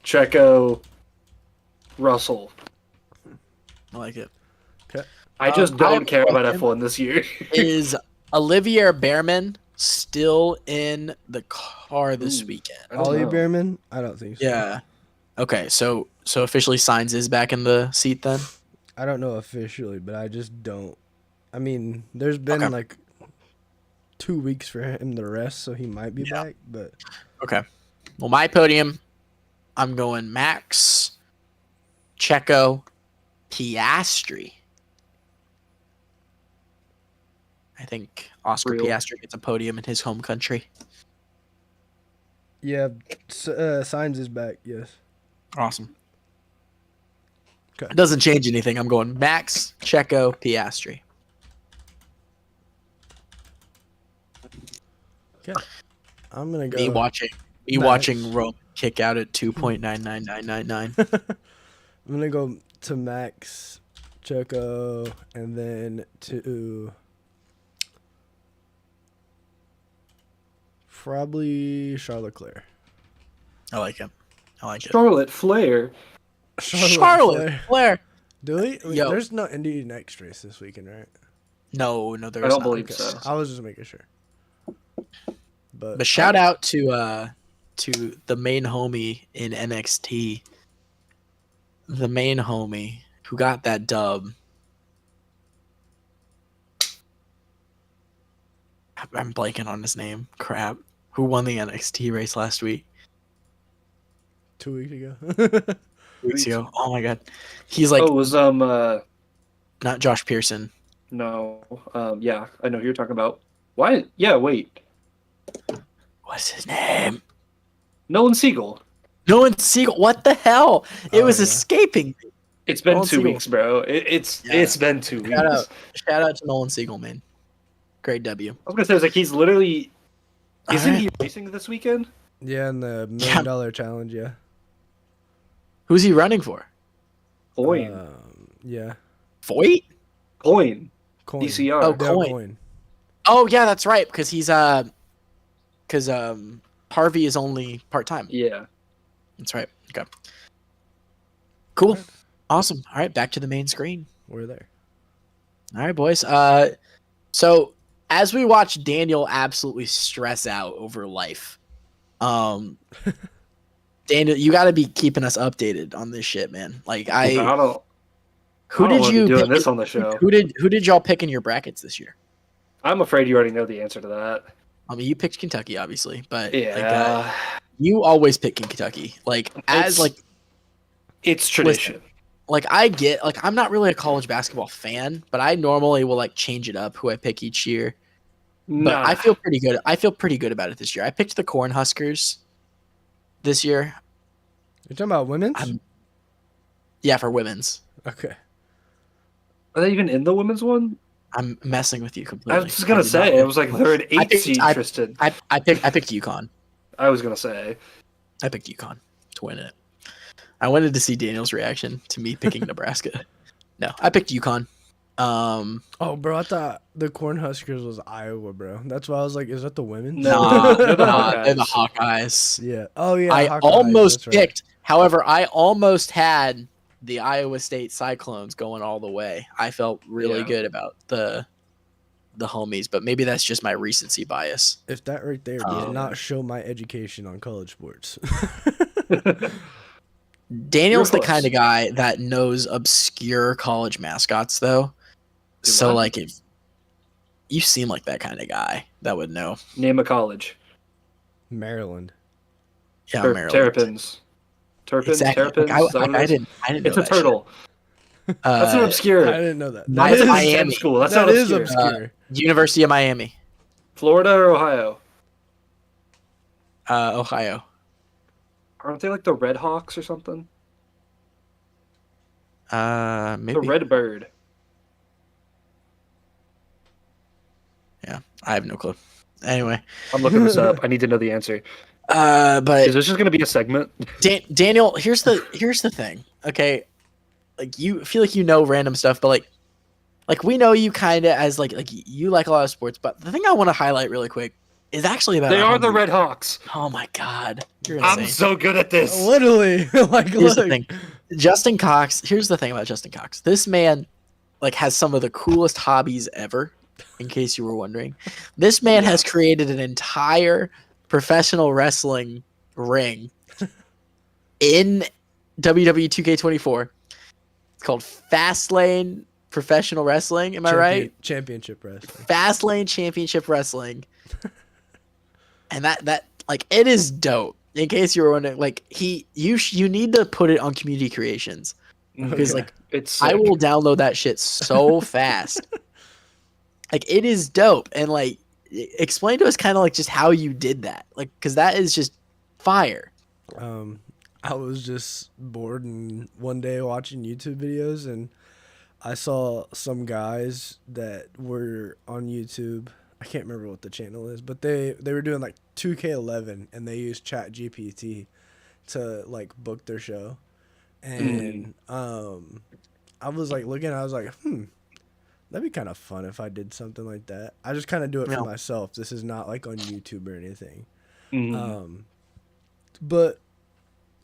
Checo, Russell. I like it. Okay. I just don't care about F1 this year. Is Olivier Behrman still in the car this weekend? Ollie Behrman? I don't think so. Yeah. Okay, so officially Sainz is back in the seat then? I don't know officially, but I just don't. I mean, there's been like 2 weeks for him to rest, so he might be back. But okay. Well, my podium, I'm going Max, Checo, Piastri. I think Oscar Piastri gets a podium in his home country. Yeah, Sainz is back. Yes. Awesome. Okay. It doesn't change anything. I'm going Max, Checo, Piastri. Okay. I'm gonna go. Me watching Rome kick out at 2.99999. I'm gonna go to Max, Checo, and then to probably Charles Leclerc. I like him. I like it. Charlotte Flair. Charlotte Flair. Do we? Yo. There's no Indy next race this weekend, right? No, there's I don't not. believe so. I was just making sure. But shout out to the main homie in NXT. The main homie who got that dub. I'm blanking on his name. Crap. Who won the NXT race last week? 2 weeks ago. 2 weeks ago. Oh my god. He's like Oh, it was not Josh Pearson. no. Yeah, I know who you're talking about. Why? Yeah, wait. What's his name? Nolan Siegel. Nolan Siegel. What the hell? It was escaping me. It's been Nolan 2 Siegel. weeks, bro. It's been 2 weeks. Shout out to Nolan Siegel, man. Great W. I was gonna say, it's like he's literally. Isn't he racing this weekend? Yeah, in the $1 million challenge. Yeah. Who's he running for? Coin. Yeah. Voight? Coin. Coin. DCR. Oh, Yeah, Coin. Oh yeah, that's right. Because he's Harvey is only part-time. Yeah. That's right. Okay. Cool. Right. Awesome. All right, back to the main screen. We're there. All right, boys. So as we watch Daniel absolutely stress out over life, Daniel, you got to be keeping us updated on this shit, man. Like I don't. Who did you doing this on the show? Who did y'all pick in your brackets this year? I'm afraid you already know the answer to that. I mean, you picked Kentucky, obviously, but yeah, you always pick Kentucky. Like it's tradition. Listen, like I'm not really a college basketball fan, but I normally will like change it up who I pick each year. But I feel pretty good. I feel pretty good about it this year. I picked the Cornhuskers this year. You're talking about women's? Yeah, for women's. Okay. Are they even in the women's one? I'm messing with you completely. I was just gonna say, it was like they're an 8 seed, Tristan. I picked UConn. I was gonna say. I picked UConn to win it. I wanted to see Daniel's reaction to me picking Nebraska. No, I picked UConn. Oh, bro, I thought the Cornhuskers was Iowa, bro. That's why I was like, is that the women? No, they're the Hawkeyes. Yeah. Oh, yeah. I Hawkeyes, almost picked. Right. However, I almost had the Iowa State Cyclones going all the way. I felt really good about the homies, but maybe that's just my recency bias. If that right there did not show my education on college sports. Daniel's the kind of guy that knows obscure college mascots, though. So, like, if you seem like that kind of guy that would know. Name a college. Maryland. Yeah, Maryland. Terrapins. Exactly. Terrapins. Like, I didn't know it's a that turtle. That's an obscure. I didn't know that. That's Miami school. That's that is obscure. University of Miami. Florida or Ohio? Ohio. Aren't they like the Red Hawks or something? Maybe. The Red Bird. Yeah, I have no clue. Anyway, I'm looking this up. I need to know the answer. But is this just gonna be a segment? Daniel, here's the thing. Okay, like you feel like you know random stuff, but like we know you kind of as like you like a lot of sports. But the thing I want to highlight really quick is actually about they are the Red Hawks. Oh my god, you're insane. I'm so good at this. Literally, like here's the thing. Justin Cox. Here's the thing about Justin Cox. This man like has some of the coolest hobbies ever. In case you were wondering, this man has created an entire professional wrestling ring in WWE 2K24. It's called Fastlane Professional Wrestling. Am I right? Championship Wrestling. Fastlane Championship Wrestling. And that like it is dope. In case you were wondering, like you need to put it on Community Creations because like I will download that shit so fast. Like it is dope, and like explain to us kind of like just how you did that, like because that is just fire. I was just bored and one day watching YouTube videos, and I saw some guys that were on YouTube I can't remember what the channel is, but they were doing like 2K11 and they used Chat GPT to like book their show. And I was like looking, I was like, that'd be kind of fun if I did something like that. I just kind of do it for myself. This is not like on YouTube or anything. But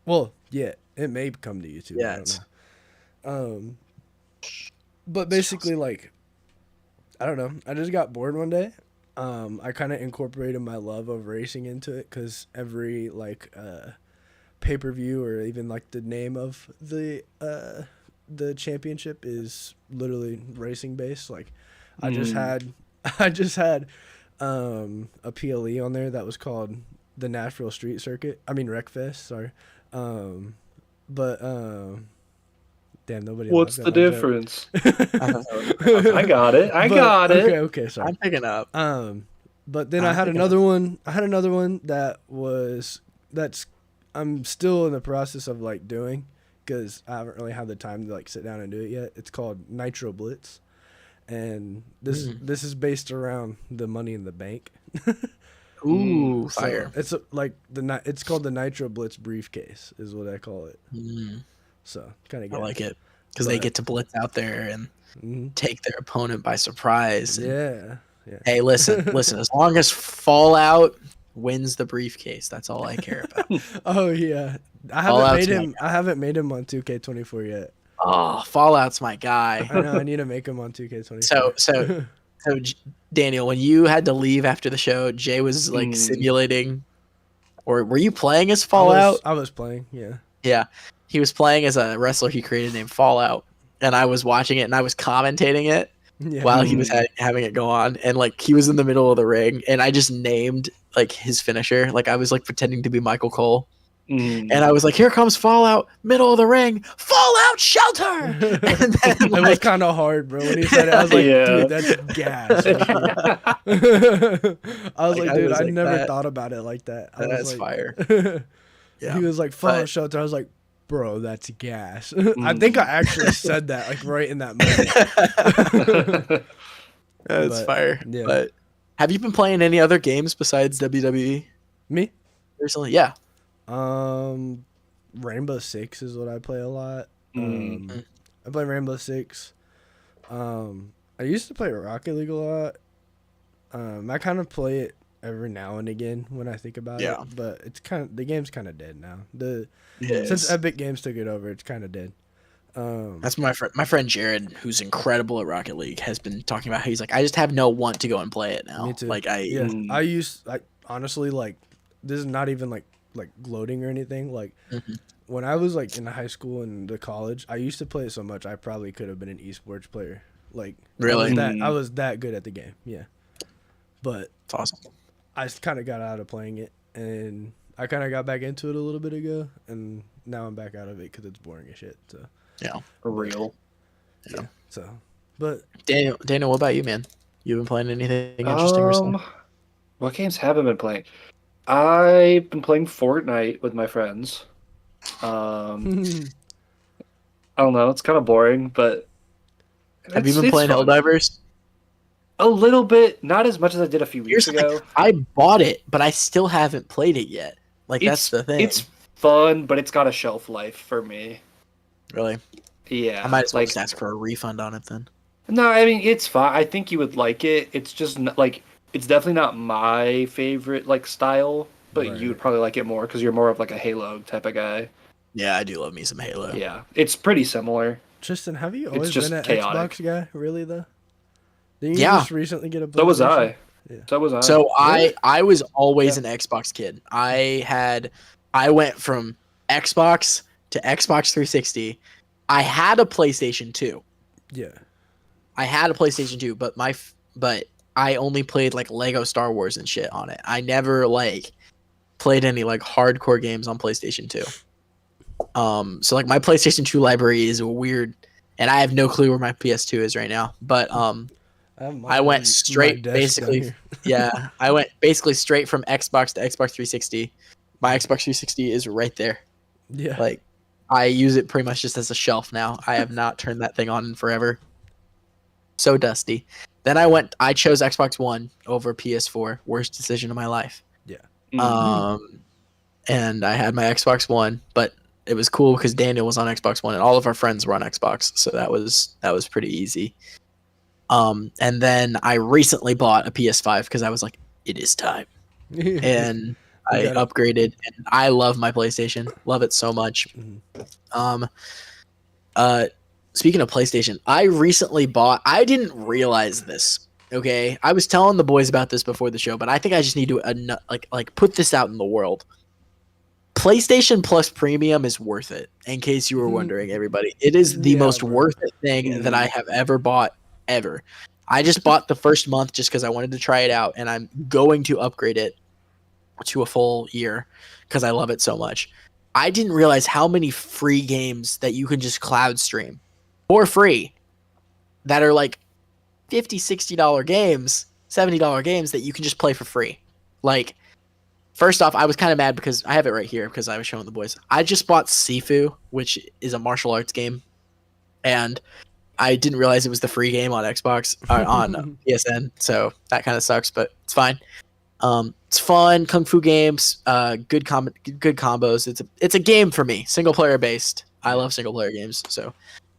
well, yeah, it may come to YouTube. Yeah, I don't know. But basically, like, I don't know. I just got bored one day. I kind of incorporated my love of racing into it because every like pay-per-view or even like the name of the championship is literally racing based. Like, I just had a PLE on there that was called the Nashville Street Circuit. I mean Wreckfest. Sorry. Damn, nobody. What's the difference? I got it. I got it. Okay, sorry. I'm picking up. But then I had another one. I had another one that's I'm still in the process of like doing because I haven't really had the time to like sit down and do it yet. It's called Nitro Blitz, and this is based around the Money in the Bank. Ooh, so fire! It's like it's called the Nitro Blitz briefcase is what I call it. So kind of I like it because they get to blitz out there and take their opponent by surprise. Yeah. Hey, listen. As long as Fallout wins the briefcase, that's all I care about. Oh yeah, I haven't made him on 2K24 yet. Oh, Fallout's my guy. I know. I need to make him on 2K24. So Daniel, when you had to leave after the show, Jay was like simulating, or were you playing as Fallout? I was playing. Yeah. Yeah, he was playing as a wrestler he created named Fallout, and I was watching it and I was commentating it while he was having it go on, and like he was in the middle of the ring, and I just named like his finisher, like I was like pretending to be Michael Cole. And I was like, here comes Fallout, middle of the ring, Fallout Shelter! And then, it was kind of hard, bro. When he said it, I was like, dude, that's gas. I was like, dude, I never thought about it like that. That's fire. He was like, Fallout Shelter. I was like, bro, that's gas. I think I actually said that like right in that moment. That's fire. Yeah. But have you been playing any other games besides WWE? Me? Recently? Yeah. Rainbow Six is what I play a lot. I play Rainbow Six. I used to play Rocket League a lot. I kind of play it every now and again when I think about it, but it's the game's kind of dead now. Since Epic Games took it over, it's kind of dead. That's my friend Jared, who's incredible at Rocket League, has been talking about how he's like, I just have no want to go and play it now. Me too. Like I honestly, like, this is not even like gloating or anything. Like when I was like in high school and the college, I used to play it so much I probably could have been an esports player. Like, really, I was that good at the game. Yeah, but it's awesome. I kind of got out of playing it, and I kind of got back into it a little bit ago, and now I'm back out of it because it's boring as shit. So yeah, for real. Yeah. So, but Daniel, what about you, man? You been playing anything interesting recently? What games have I been playing? I've been playing Fortnite with my friends. I don't know. It's kind of boring, but have you been playing Helldivers? A little bit, not as much as I did a few weeks ago. I bought it, but I still haven't played it yet. Like, that's the thing. It's fun, but it's got a shelf life for me. Really? Yeah. I might as well just ask for a refund on it then. No, I mean, it's fine. I think you would like it. It's just like, it's definitely not my favorite like style, but you would probably like it more because you're more of like a Halo type of guy. Yeah, I do love me some Halo. Yeah, it's pretty similar. Tristan, have you always been an Xbox guy? Really though? Didn't you just recently get a PlayStation? So was I. Yeah. So was I. So I was always an Xbox kid. I went from Xbox to Xbox 360. I had a PlayStation 2. Yeah. I had a PlayStation 2, but I only played like Lego Star Wars and shit on it. I never like played any like hardcore games on PlayStation 2. So like my PlayStation 2 library is weird, and I have no clue where my PS2 is right now. But I went straight basically. Yeah, I went basically straight from Xbox to Xbox 360. My Xbox 360 is right there. Yeah. Like I use it pretty much just as a shelf now. I have not turned that thing on in forever. So dusty. Then I chose Xbox One over PS4. Worst decision of my life. Yeah. And I had my Xbox One, but it was cool because Daniel was on Xbox One and all of our friends were on Xbox, so that was pretty easy. And then I recently bought a PS5 because I was like, it is time. And I upgraded, and I love my PlayStation. Love it so much. Speaking of PlayStation, I recently bought. I didn't realize this. Okay, I was telling the boys about this before the show, but I think I just need to like put this out in the world. PlayStation Plus Premium is worth it. In case you were wondering, everybody, it is the most worth it thing that I have ever bought ever. I just bought the first month just because I wanted to try it out, and I'm going to upgrade it to a full year because I love it so much. I didn't realize how many free games that you can just cloud stream for free that are like $50, $60 games, $70 games that you can just play for free. Like, first off, I was kind of mad because I have it right here because I was showing the boys. I just bought Sifu, which is a martial arts game, and I didn't realize it was the free game on Xbox on PSN, so that kind of sucks, but it's fine. It's fun, kung fu games, good combos. It's a game for me, single player based. I love single player games, so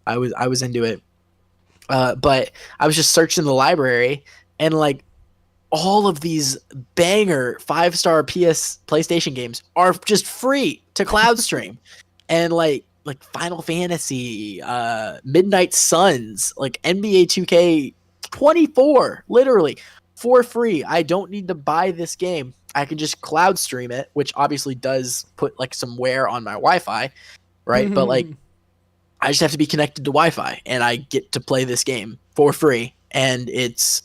I was into it. But I was just searching the library, and like all of these banger 5-star PlayStation games are just free to cloud stream, and like Final Fantasy, Midnight Suns, like NBA 2K24, literally for free. I don't need to buy this game. I can just cloud stream it, which obviously does put like some wear on my Wi-Fi, right? But like, I just have to be connected to Wi-Fi, and I get to play this game for free, and it's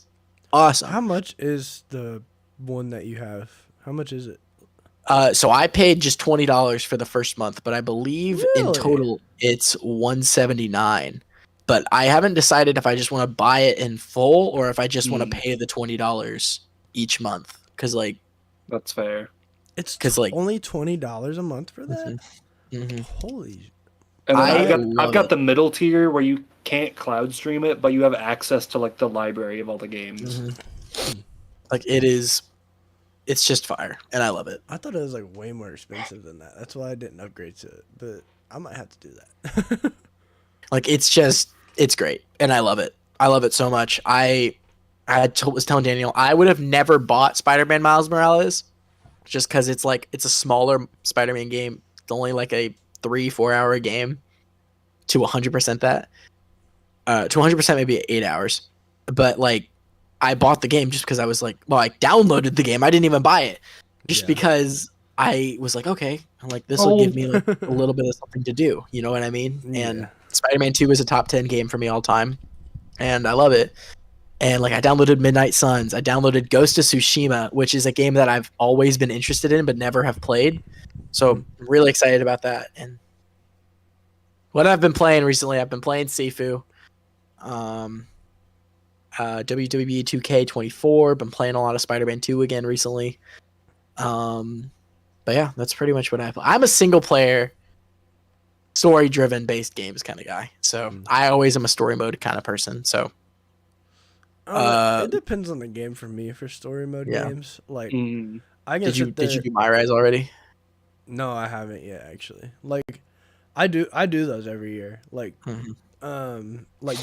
awesome. How much is the one that you have? How much is it? So I paid just $20 for the first month, but I believe in total it's $179. But I haven't decided if I just want to buy it in full or if I just want to pay the $20 each month. Because like, that's fair. It's like only $20 a month for that. Holy! And I've got the middle tier where you can't cloud stream it, but you have access to like the library of all the games. Like it's just fire, and I love it. I thought it was like way more expensive than that. That's why I didn't upgrade to it, but I might have to do that. Like it's great, and I love it. I love it so much. I was telling Daniel I would have never bought Spider-Man Miles Morales just because it's a smaller Spider-Man game. It's only like a 3-4 hour game to 100% that. To 100% maybe 8 hours, but like. I bought the game just because I was like, well, I downloaded the game. I didn't even buy it just because I was like, okay, I'm like, this will give me like a little bit of something to do. You know what I mean? And Spider-Man 2 is a top 10 game for me all time, and I love it. And like, I downloaded Midnight Suns. I downloaded Ghost of Tsushima, which is a game that I've always been interested in but never have played. So I'm really excited about that. And what I've been playing recently, I've been playing Sifu. WWE 2K24. Been playing a lot of Spider-Man 2 again recently. But yeah, that's pretty much what I play. I'm a single player, story-driven based games kind of guy. So I always am a story mode kind of person. So it depends on the game for me for story mode games. Like I can did you do My Rise already? No, I haven't yet actually. Like I do those every year. Like like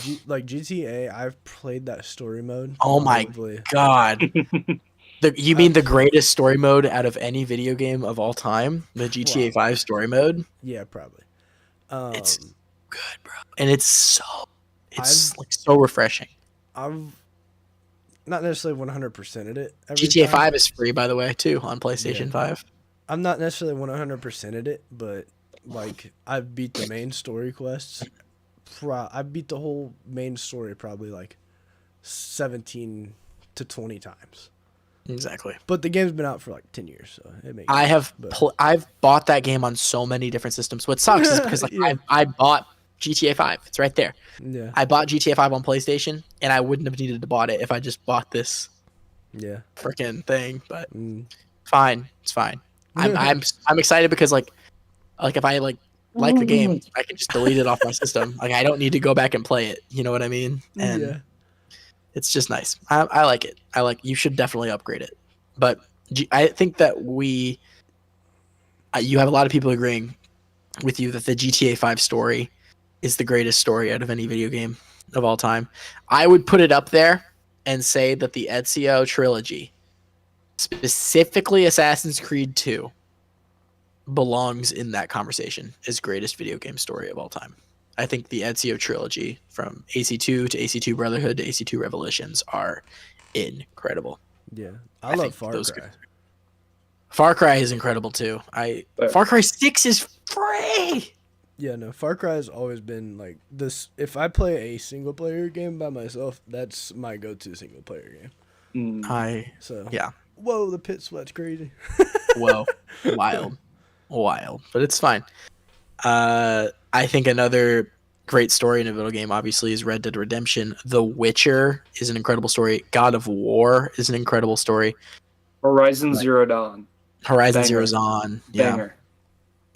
GTA, I've played that story mode. Oh my god. You mean the greatest story mode out of any video game of all time? The GTA 5 story mode? Yeah, probably. It's good, bro. And it's like so refreshing. I've not necessarily 100%ed it. GTA 5 is free, by the way, too, on PlayStation 5. I'm not necessarily 100%ed it, but like I've beat the main story quests. I beat the whole main story probably like 17 to 20 times. Exactly. But the game's been out for like 10 years, so it makes I've bought that game on so many different systems. What sucks is because like I bought GTA 5. It's right there. Yeah. I bought GTA 5 on PlayStation, and I wouldn't have needed to bought it if I just bought this freaking thing. But fine. It's fine. I'm excited because like if I like the game, I can just delete it off my system. Like I don't need to go back and play it. You know what I mean? And It's just nice. I like it. You should definitely upgrade it. But I think that you have a lot of people agreeing with you that the GTA 5 story is the greatest story out of any video game of all time. I would put it up there and say that the Ezio trilogy, specifically Assassin's Creed 2, belongs in that conversation as greatest video game story of all time. I think the Ezio trilogy from AC2 to AC2 Brotherhood to AC2 Revolutions are incredible. Yeah, I love Far Cry. Far Cry is incredible too. Far Cry 6 is free. Yeah, no, Far Cry has always been like this. If I play a single player game by myself, that's my go-to single player game. Yeah. Whoa, the pit sweat's crazy. Whoa, wild, but it's fine. I think another great story in a video game, obviously, is Red Dead Redemption. The Witcher is an incredible story. God of War is an incredible story. Horizon Zero Dawn. Horizon Zero Dawn. Yeah. Banger.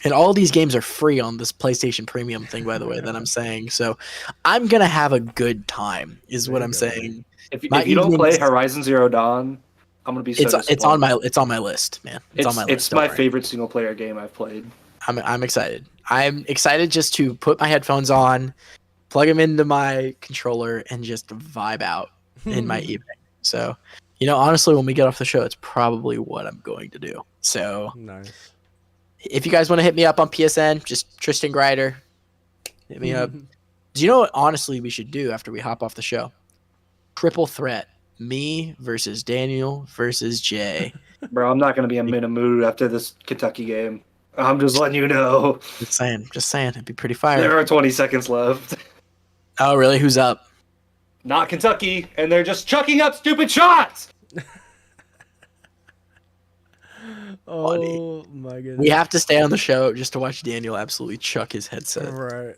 And all these games are free on this PlayStation Premium thing, by the way, that I'm saying. So I'm going to have a good time, is what I'm saying. If you don't play Horizon Zero Dawn, I'm going to be so disappointed. It's on my list, man. It's on my list. It's my favorite single player game I've played. I'm excited. I'm excited just to put my headphones on, plug them into my controller, and just vibe out in my evening. So, honestly, when we get off the show, it's probably what I'm going to do. So, nice. If you guys want to hit me up on PSN, just Tristan Grider, hit me up. Do you know what, honestly, we should do after we hop off the show? Triple threat. Me versus Daniel versus Jay. Bro, I'm not going to be in a mood after this Kentucky game. I'm just letting you know. Just saying. It'd be pretty fire. There are 20 seconds left. Oh, really? Who's up? Not Kentucky, and they're just chucking up stupid shots! Oh, my goodness. We have to stay on the show just to watch Daniel absolutely chuck his headset. Right.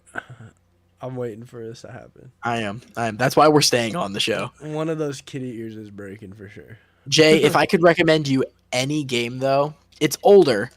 I'm waiting for this to happen. I am. That's why we're staying on the show. One of those kitty ears is breaking for sure. Jay, if I could recommend you any game, though, it's older.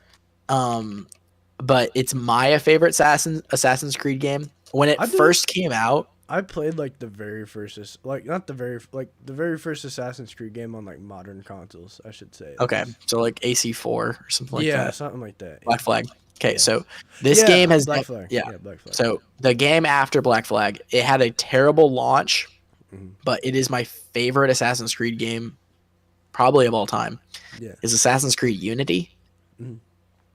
But it's my favorite Assassin's Creed game. When it first came out, I played the very first Assassin's Creed game on modern consoles, I should say. Okay, so AC4 or something like that. Yeah, something like that. Black Flag. Okay, so this game has Black Flag. Yeah, Black Flag. So the game after Black Flag, it had a terrible launch, but it is my favorite Assassin's Creed game, probably of all time. Yeah, is Assassin's Creed Unity.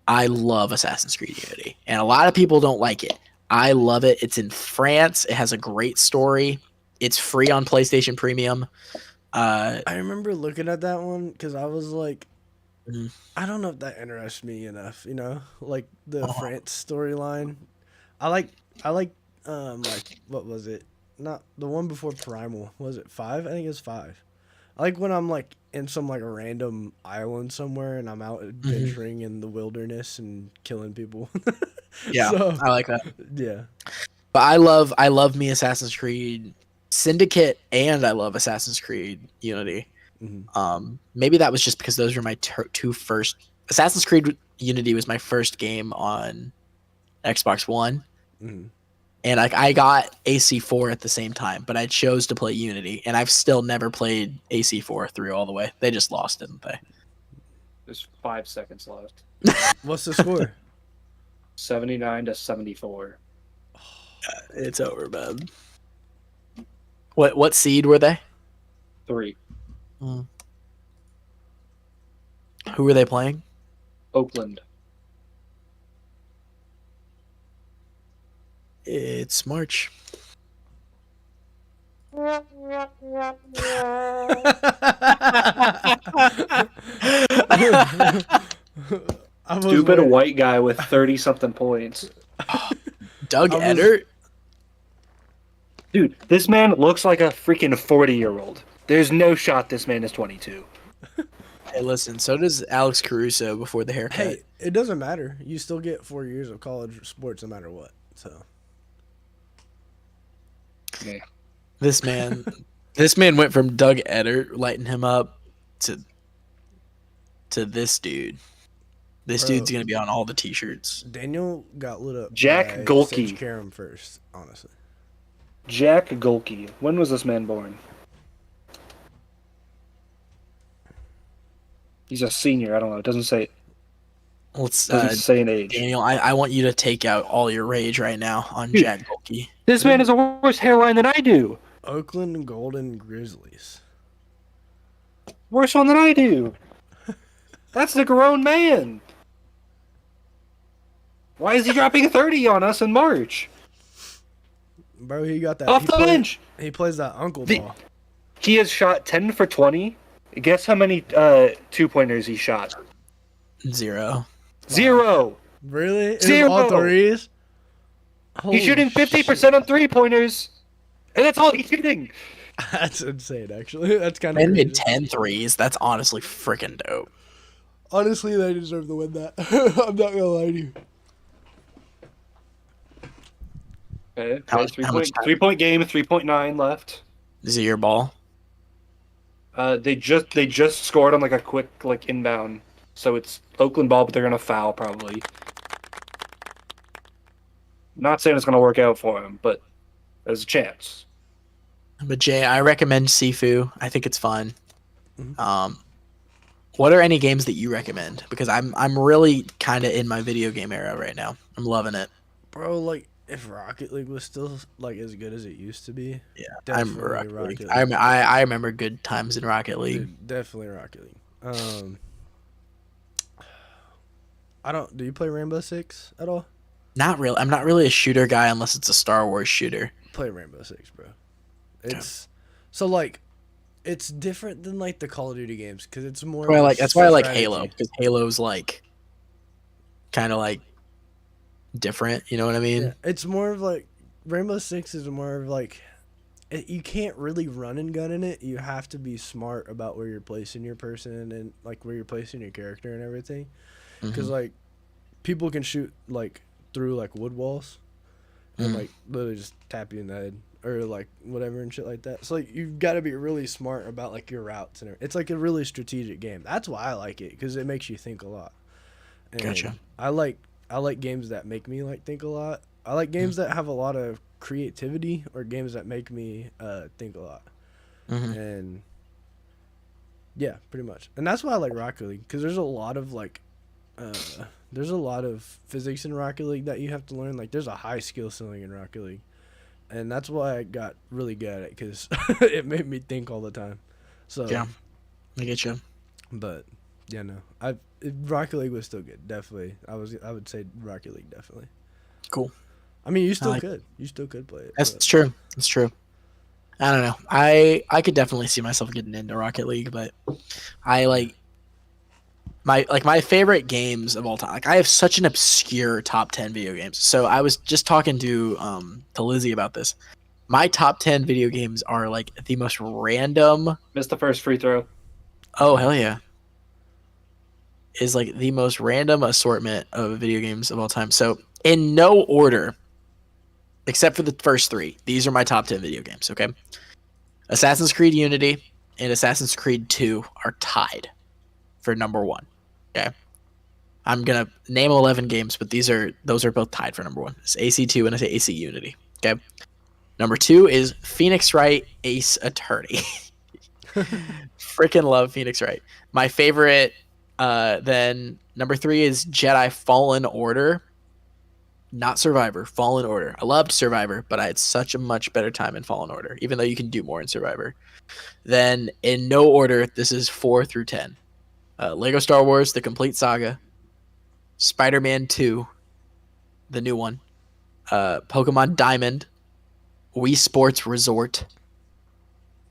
I love Assassin's Creed Unity, and a lot of people don't like it. I love it. It's in France. It has a great story. It's free on PlayStation Premium. I remember looking at that one because I was like, I don't know if that interests me enough. The France storyline. I like what was it? Not the one before Primal. Was it 5? I think it was 5. I like when I'm in some a random island somewhere and I'm out adventuring in the wilderness and killing people. Yeah, so, I like that. Yeah, but I love me Assassin's Creed Syndicate, and I love Assassin's Creed Unity. Maybe that was just because those were my two first. Assassin's Creed Unity was my first game on Xbox One. And I got AC4 at the same time, but I chose to play Unity, and I've still never played AC4 through all the way. They just lost, didn't they? There's 5 seconds left. What's the score? 79-74. It's over, man. What seed were they? 3. Who were they playing? Oakland. It's March. Stupid white guy with 30-something points. Doug Eddert? Dude, this man looks like a freaking 40-year-old. There's no shot this man is 22. Hey, listen, so does Alex Caruso before the haircut. Hey, it doesn't matter. You still get 4 years of college sports no matter what. So, yeah. This man went from Doug Eddert lighting him up to this dude. This dude's gonna be on all the t-shirts. Daniel got lit up. Jack Golke. Karam first, honestly. Jack Golke. When was this man born? He's a senior. I don't know. It doesn't say. Let's Doesn't say an age. Daniel, I want you to take out all your rage right now on Dude, Jack Bulkey. This man has a worse hairline than I do. Oakland Golden Grizzlies. Worse one than I do. That's the grown man. Why is he dropping 30 on us in March? Bro, he got that. Off the bench. He plays that uncle ball. He has shot 10 for 20. Guess how many 2-pointers he shot? 0. 0. Really? 0. All threes? He's shooting 50% on 3-pointers. And that's all he's shooting. That's insane, actually. That's kind of They made 10 threes. That's honestly freaking dope. Honestly, they deserve to win that. I'm not going to lie to you. Okay. How much time? 3-point game, 3.9 left. Is it your ball? They just scored on like a quick inbound. So it's Oakland ball, but they're gonna foul probably. Not saying it's gonna work out for him, but there's a chance. But Jay, I recommend Sifu. I think it's fun. Mm-hmm. What are any games that you recommend? Because I'm really kind of in my video game era right now. I'm loving it. Bro, like, if Rocket League was still like as good as it used to be, Yeah, I'm definitely Rocket Rocket League. League. I remember good times in Rocket League. Dude, definitely Rocket League. Do you play Rainbow Six at all? Not real. I'm not really a shooter guy unless it's a Star Wars shooter. Play Rainbow Six, bro. It's so like it's different than like the Call of Duty games because it's more. That's why I like strategy. Halo, because Halo's like kind of like different. You know what I mean? Yeah, it's more of like Rainbow Six is more of like you can't really run and gun in it. You have to be smart about where you're placing your person and like where you're placing your character and everything. Because like people can shoot like through like wood walls and like literally just tap you in the head or like whatever and shit like that. So like you've got to be really smart about like your routes and everything. It's like a really strategic game. That's why I like it, because it makes you think a lot. And Gotcha. I like games that make me like think a lot. I like games that have a lot of creativity or games that make me think a lot. And yeah, pretty much. And that's why I like Rocket League, because there's a lot of like there's a lot of physics in Rocket League that you have to learn. Like there's a high skill ceiling in Rocket League, and that's why I got really good at it, because it made me think all the time. So Yeah, I get you. But yeah, no, Rocket League was still good. Definitely, I would say Rocket League definitely. Cool. I mean, you still could play it. That's true. That's true. I don't know. I could definitely see myself getting into Rocket League, but I like my favorite games of all time. Like I have such an obscure top 10 video games. So I was just talking to Lizzie about this. My top 10 video games are like the most random. Missed the first free throw. Oh hell yeah! Is like the most random assortment of video games of all time. So in no order, except for the first 3, these are my top 10 video games. Okay, Assassin's Creed Unity and Assassin's Creed 2 are tied for number 1. Okay, I'm gonna name 11 games, but those are both tied for number 1. It's AC2 and AC Unity. Okay, number 2 is Phoenix Wright Ace Attorney. Freaking love Phoenix Wright. My favorite. Then number 3 is Jedi Fallen Order. Not Survivor, Fallen Order. I loved Survivor, but I had such a much better time in Fallen Order, even though you can do more in Survivor. Then in no order, this is 4 through 10. Lego Star Wars, The Complete Saga. Spider-Man 2, the new one. Pokemon Diamond. Wii Sports Resort.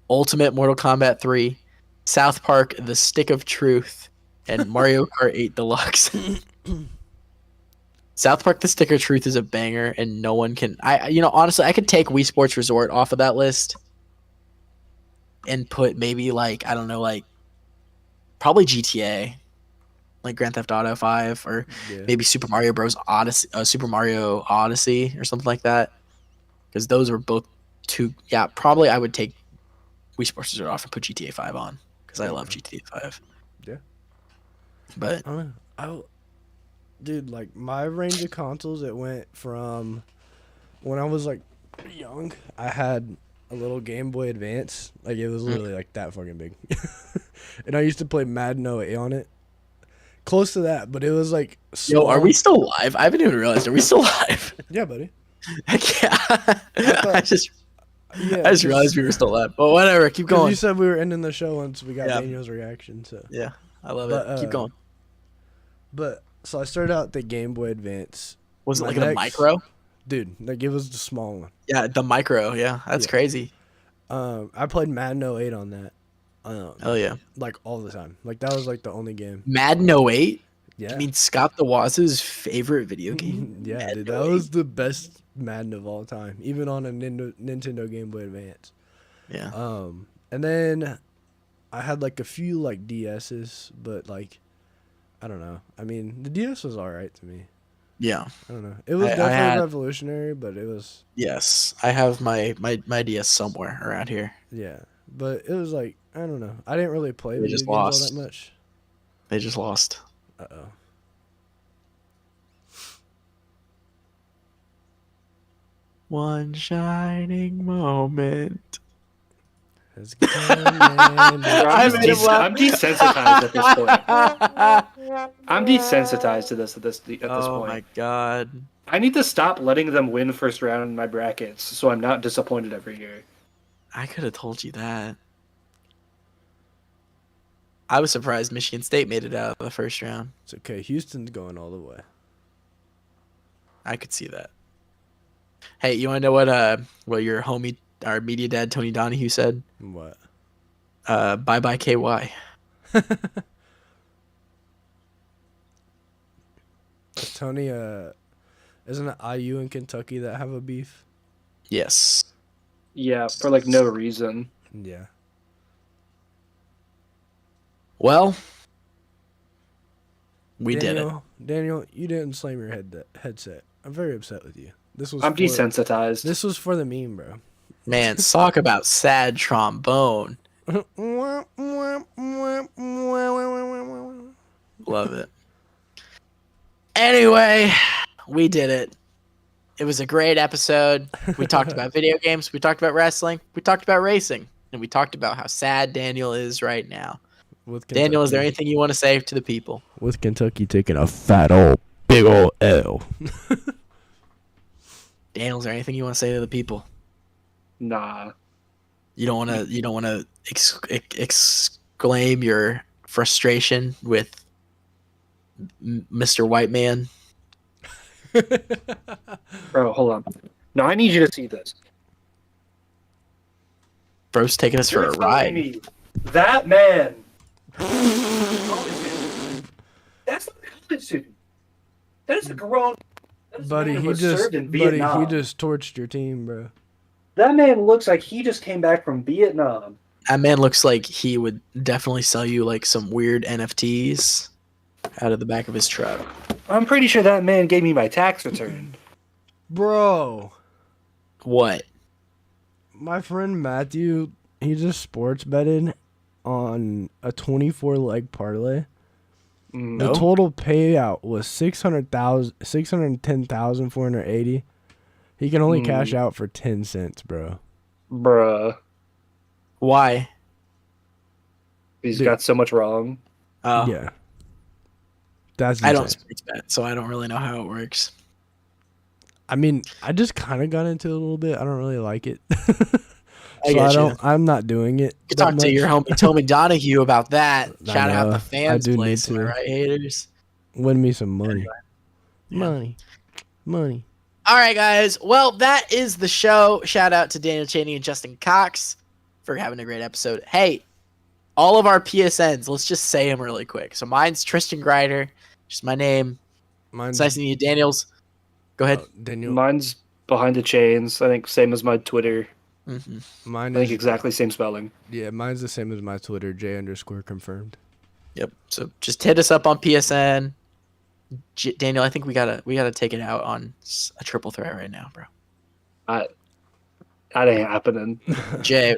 Ultimate Mortal Kombat 3. South Park, The Stick of Truth. And Mario Kart 8 Deluxe. South Park: The Stick of Truth is a banger, and no one can. Honestly, I could take Wii Sports Resort off of that list and put maybe probably GTA, like Grand Theft Auto 5, or maybe Super Mario Bros. Odyssey, Super Mario Odyssey, or something like that. Because those are both two. Yeah, probably I would take Wii Sports Resort off and put GTA 5 on, because I love GTA 5. Yeah. But dude, like my range of consoles, it went from when I was like young, I had a little Game Boy Advance. Like it was literally like that fucking big. And I used to play Madden 08 on it. Close to that, but it was like small. Yo, are we still live? I haven't even realized. Are we still live? Yeah, buddy. Heck yeah. I just realized we were still live. But whatever, keep going. You said we were ending the show once we got Daniel's reaction. So yeah, I love it. Keep going. But so I started out the Game Boy Advance. Was it like a micro? Dude, like it was the small one. Yeah, the micro. Yeah, that's crazy. I played Madden 08 on that. Hell yeah. Like all the time. Like that was like the only game. Madden 08? Yeah. I mean, Scott the Waz's favorite video game? Yeah, Madden dude. That was the best Madden of all time. Even on a Nintendo Game Boy Advance. Yeah. And then I had like a few like DS's, but like, I don't know. I mean, the DS was alright to me. Yeah. I don't know. It was definitely revolutionary, but it was... Yes. I have my DS somewhere around here. Yeah. But it was like, I don't know. I didn't really play video games all that much. They just lost. Uh-oh. One shining moment. I'm desensitized at this point. I'm desensitized to this at this point. Oh my god! I need to stop letting them win first round in my brackets, so I'm not disappointed every year. I could have told you that. I was surprised Michigan State made it out of the first round. It's okay. Houston's going all the way. I could see that. Hey, you want to know what your homie, our media dad Tony Donahue said? What? Bye bye KY. Tony, isn't it IU in Kentucky that have a beef? Yes. Yeah, for like no reason. Yeah. Well, we did it. Daniel, you didn't slam your headset. I'm very upset with you. I'm desensitized. This was for the meme, bro. Man, talk about sad trombone. Love it. Anyway, we did it. It was a great episode. We talked about video games. We talked about wrestling. We talked about racing. And we talked about how sad Daniel is right now. Daniel, is there anything you want to say to the people? With Kentucky taking a fat old, big old L. Daniel, is there anything you want to say to the people? Nah. You don't want to exclaim your frustration with Mr. White Man? Bro, hold on. No, I need you to see this. Bro's taking us for a ride. That man. That's not a college student. That is a grown. Buddy, he just torched your team, bro. That man looks like he just came back from Vietnam. That man looks like he would definitely sell you like some weird NFTs out of the back of his truck. I'm pretty sure that man gave me my tax return. Bro. What? My friend Matthew, he just sports betted on a 24-leg parlay. No? The total payout was $610,480. He can only cash out for 10 cents, bro. Bruh. Why? He's got so much wrong. Oh. Yeah. That's insane. I don't sports bet, so I don't really know how it works. I mean, I just kind of got into it a little bit. I don't really like it. I'm not doing it. You talk to your homie Tommy Donahue about that. Shout out the fans place, need to. Right, haters? Win me some money. Money. All right, guys. Well, that is the show. Shout out to Daniel Chaney and Justin Cox for having a great episode. Hey, all of our PSNs, let's just say them really quick. So mine's Tristan Grider, just my name. It's nice to meet you, Daniels. Go ahead. Daniel. Mine's Behind the Chains. I think same as my Twitter. Mm-hmm. I think exactly same spelling. Yeah, mine's the same as my Twitter, J_confirmed. Yep. So just hit us up on PSN. Daniel, I think we gotta take it out on a triple threat right now, bro. That ain't happening. Jay,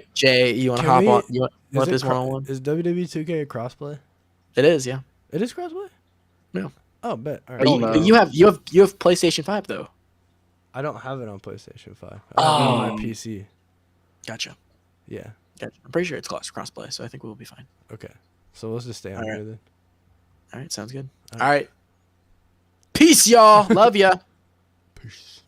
you want to hop on? You want this one-on-one? Is WWE 2K a crossplay? It is, yeah. It is crossplay? No. Oh, bet. All right. But you have PlayStation 5 though. I don't have it on PlayStation 5. I have it on my PC. Gotcha. Yeah. Gotcha. I'm pretty sure it's crossplay, so I think we'll be fine. Okay. So let's just stay on here then. All right, sounds good. All right. Peace, y'all. Love ya. Peace.